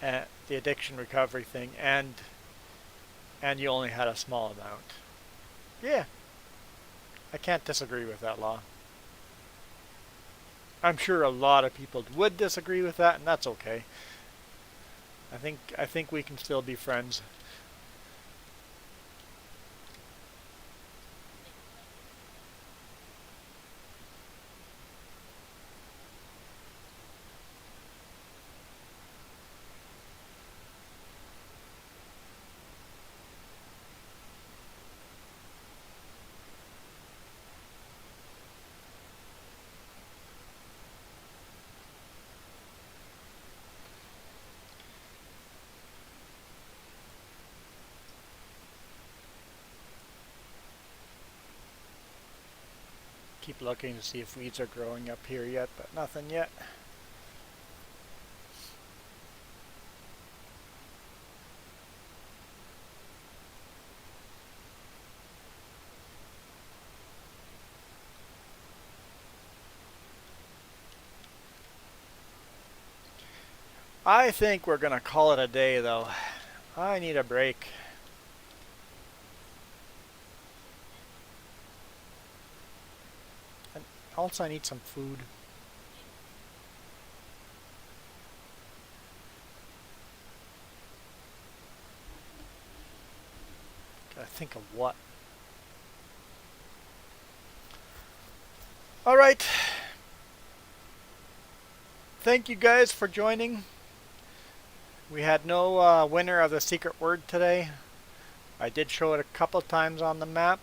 the addiction recovery thing, and you only had a small amount. Yeah, I can't disagree with that law. I'm sure a lot of people would disagree with that, and that's okay. I think we can still be friends. Keep looking to see if weeds are growing up here yet, but nothing yet. I think we're gonna call it a day though. I need a break. And also I need some food. Gotta think of what. Alright. Thank you guys for joining. We had no winner of the secret word today. I did show it a couple times on the map.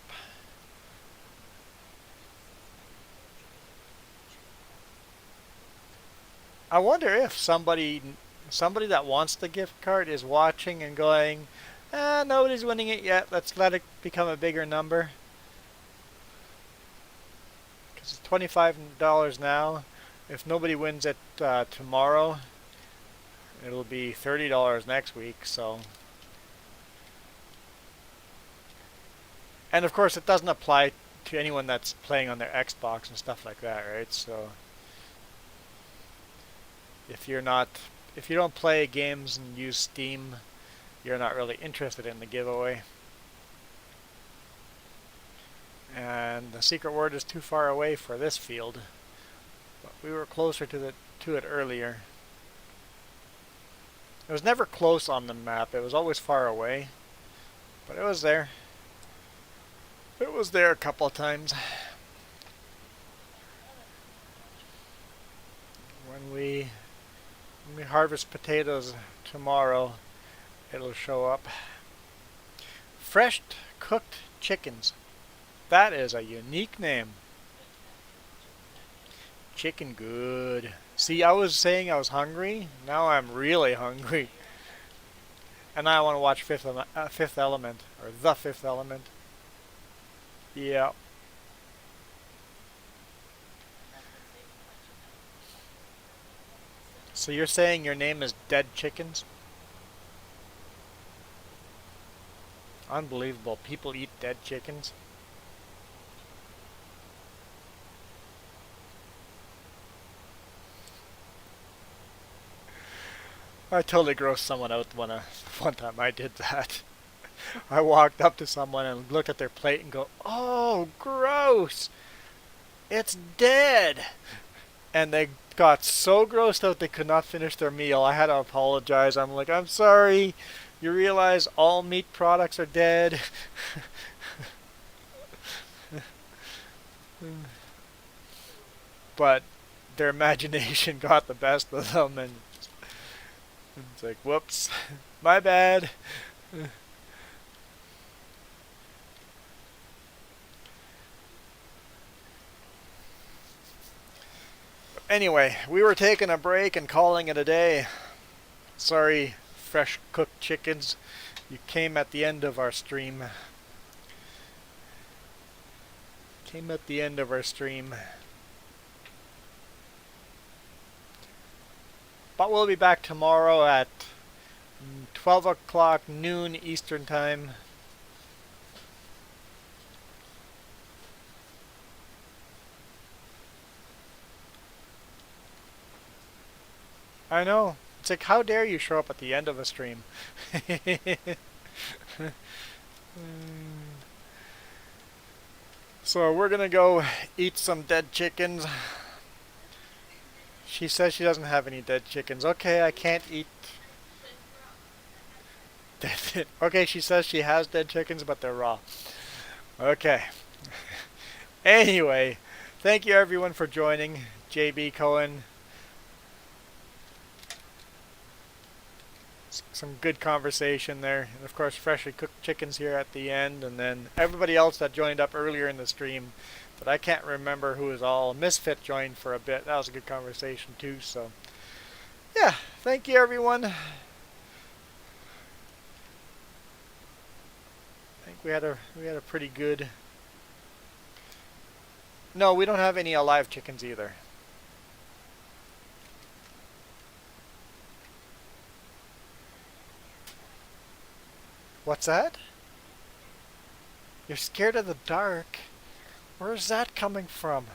I wonder if somebody that wants the gift card is watching and going, nobody's winning it yet. Let's let it become a bigger number. Because it's $25 now. If nobody wins it tomorrow, it'll be $30 next week. So, and of course, it doesn't apply to anyone that's playing on their Xbox and stuff like that, right? So, if you don't play games and use Steam, you're not really interested in the giveaway. And the secret word is too far away for this field, but we were closer to it earlier. It was never close on the map. It was always far away, but it was there. It was there a couple of times. When we harvest potatoes tomorrow, it'll show up. Fresh cooked chickens. That is a unique name. Chicken good. See, I was saying I was hungry. Now I'm really hungry. And now I want to watch Fifth Element, or The Fifth Element. Yeah. So you're saying your name is Dead Chickens? Unbelievable. People eat dead chickens? I totally grossed someone out one time I did that. I walked up to someone and looked at their plate and go, "Oh, gross! It's dead!" And they got so grossed out they could not finish their meal. I had to apologize. I'm like, "I'm sorry. You realize all meat products are dead." But their imagination got the best of them, and it's like, whoops, my bad. Anyway, we were taking a break and calling it a day. Sorry, fresh cooked chickens. You came at the end of our stream. But we'll be back tomorrow at 12 o'clock noon Eastern Time. I know. It's like, how dare you show up at the end of a stream? So we're gonna go eat some dead chickens. She says she doesn't have any dead chickens. Okay, I can't eat dead. Okay, she says she has dead chickens, but they're raw. Okay. Anyway, thank you everyone for joining. JB Cohen. Some good conversation there, and of course freshly cooked chickens here at the end, and then everybody else that joined up earlier in the stream, but I can't remember who was all. Misfit joined for a bit. That was a good conversation too. So yeah, thank you everyone. I think we had a pretty good. No, we don't have any alive chickens either. What's that? You're scared of the dark? Where's that coming from?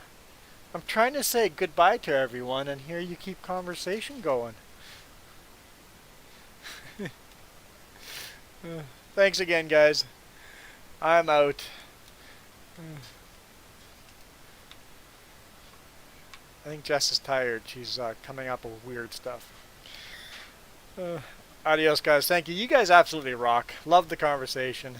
I'm trying to say goodbye to everyone, and here you keep conversation going. Thanks again, guys. I'm out. I think Jess is tired. She's coming up with weird stuff. Adios, guys. Thank you. You guys absolutely rock. Love the conversation.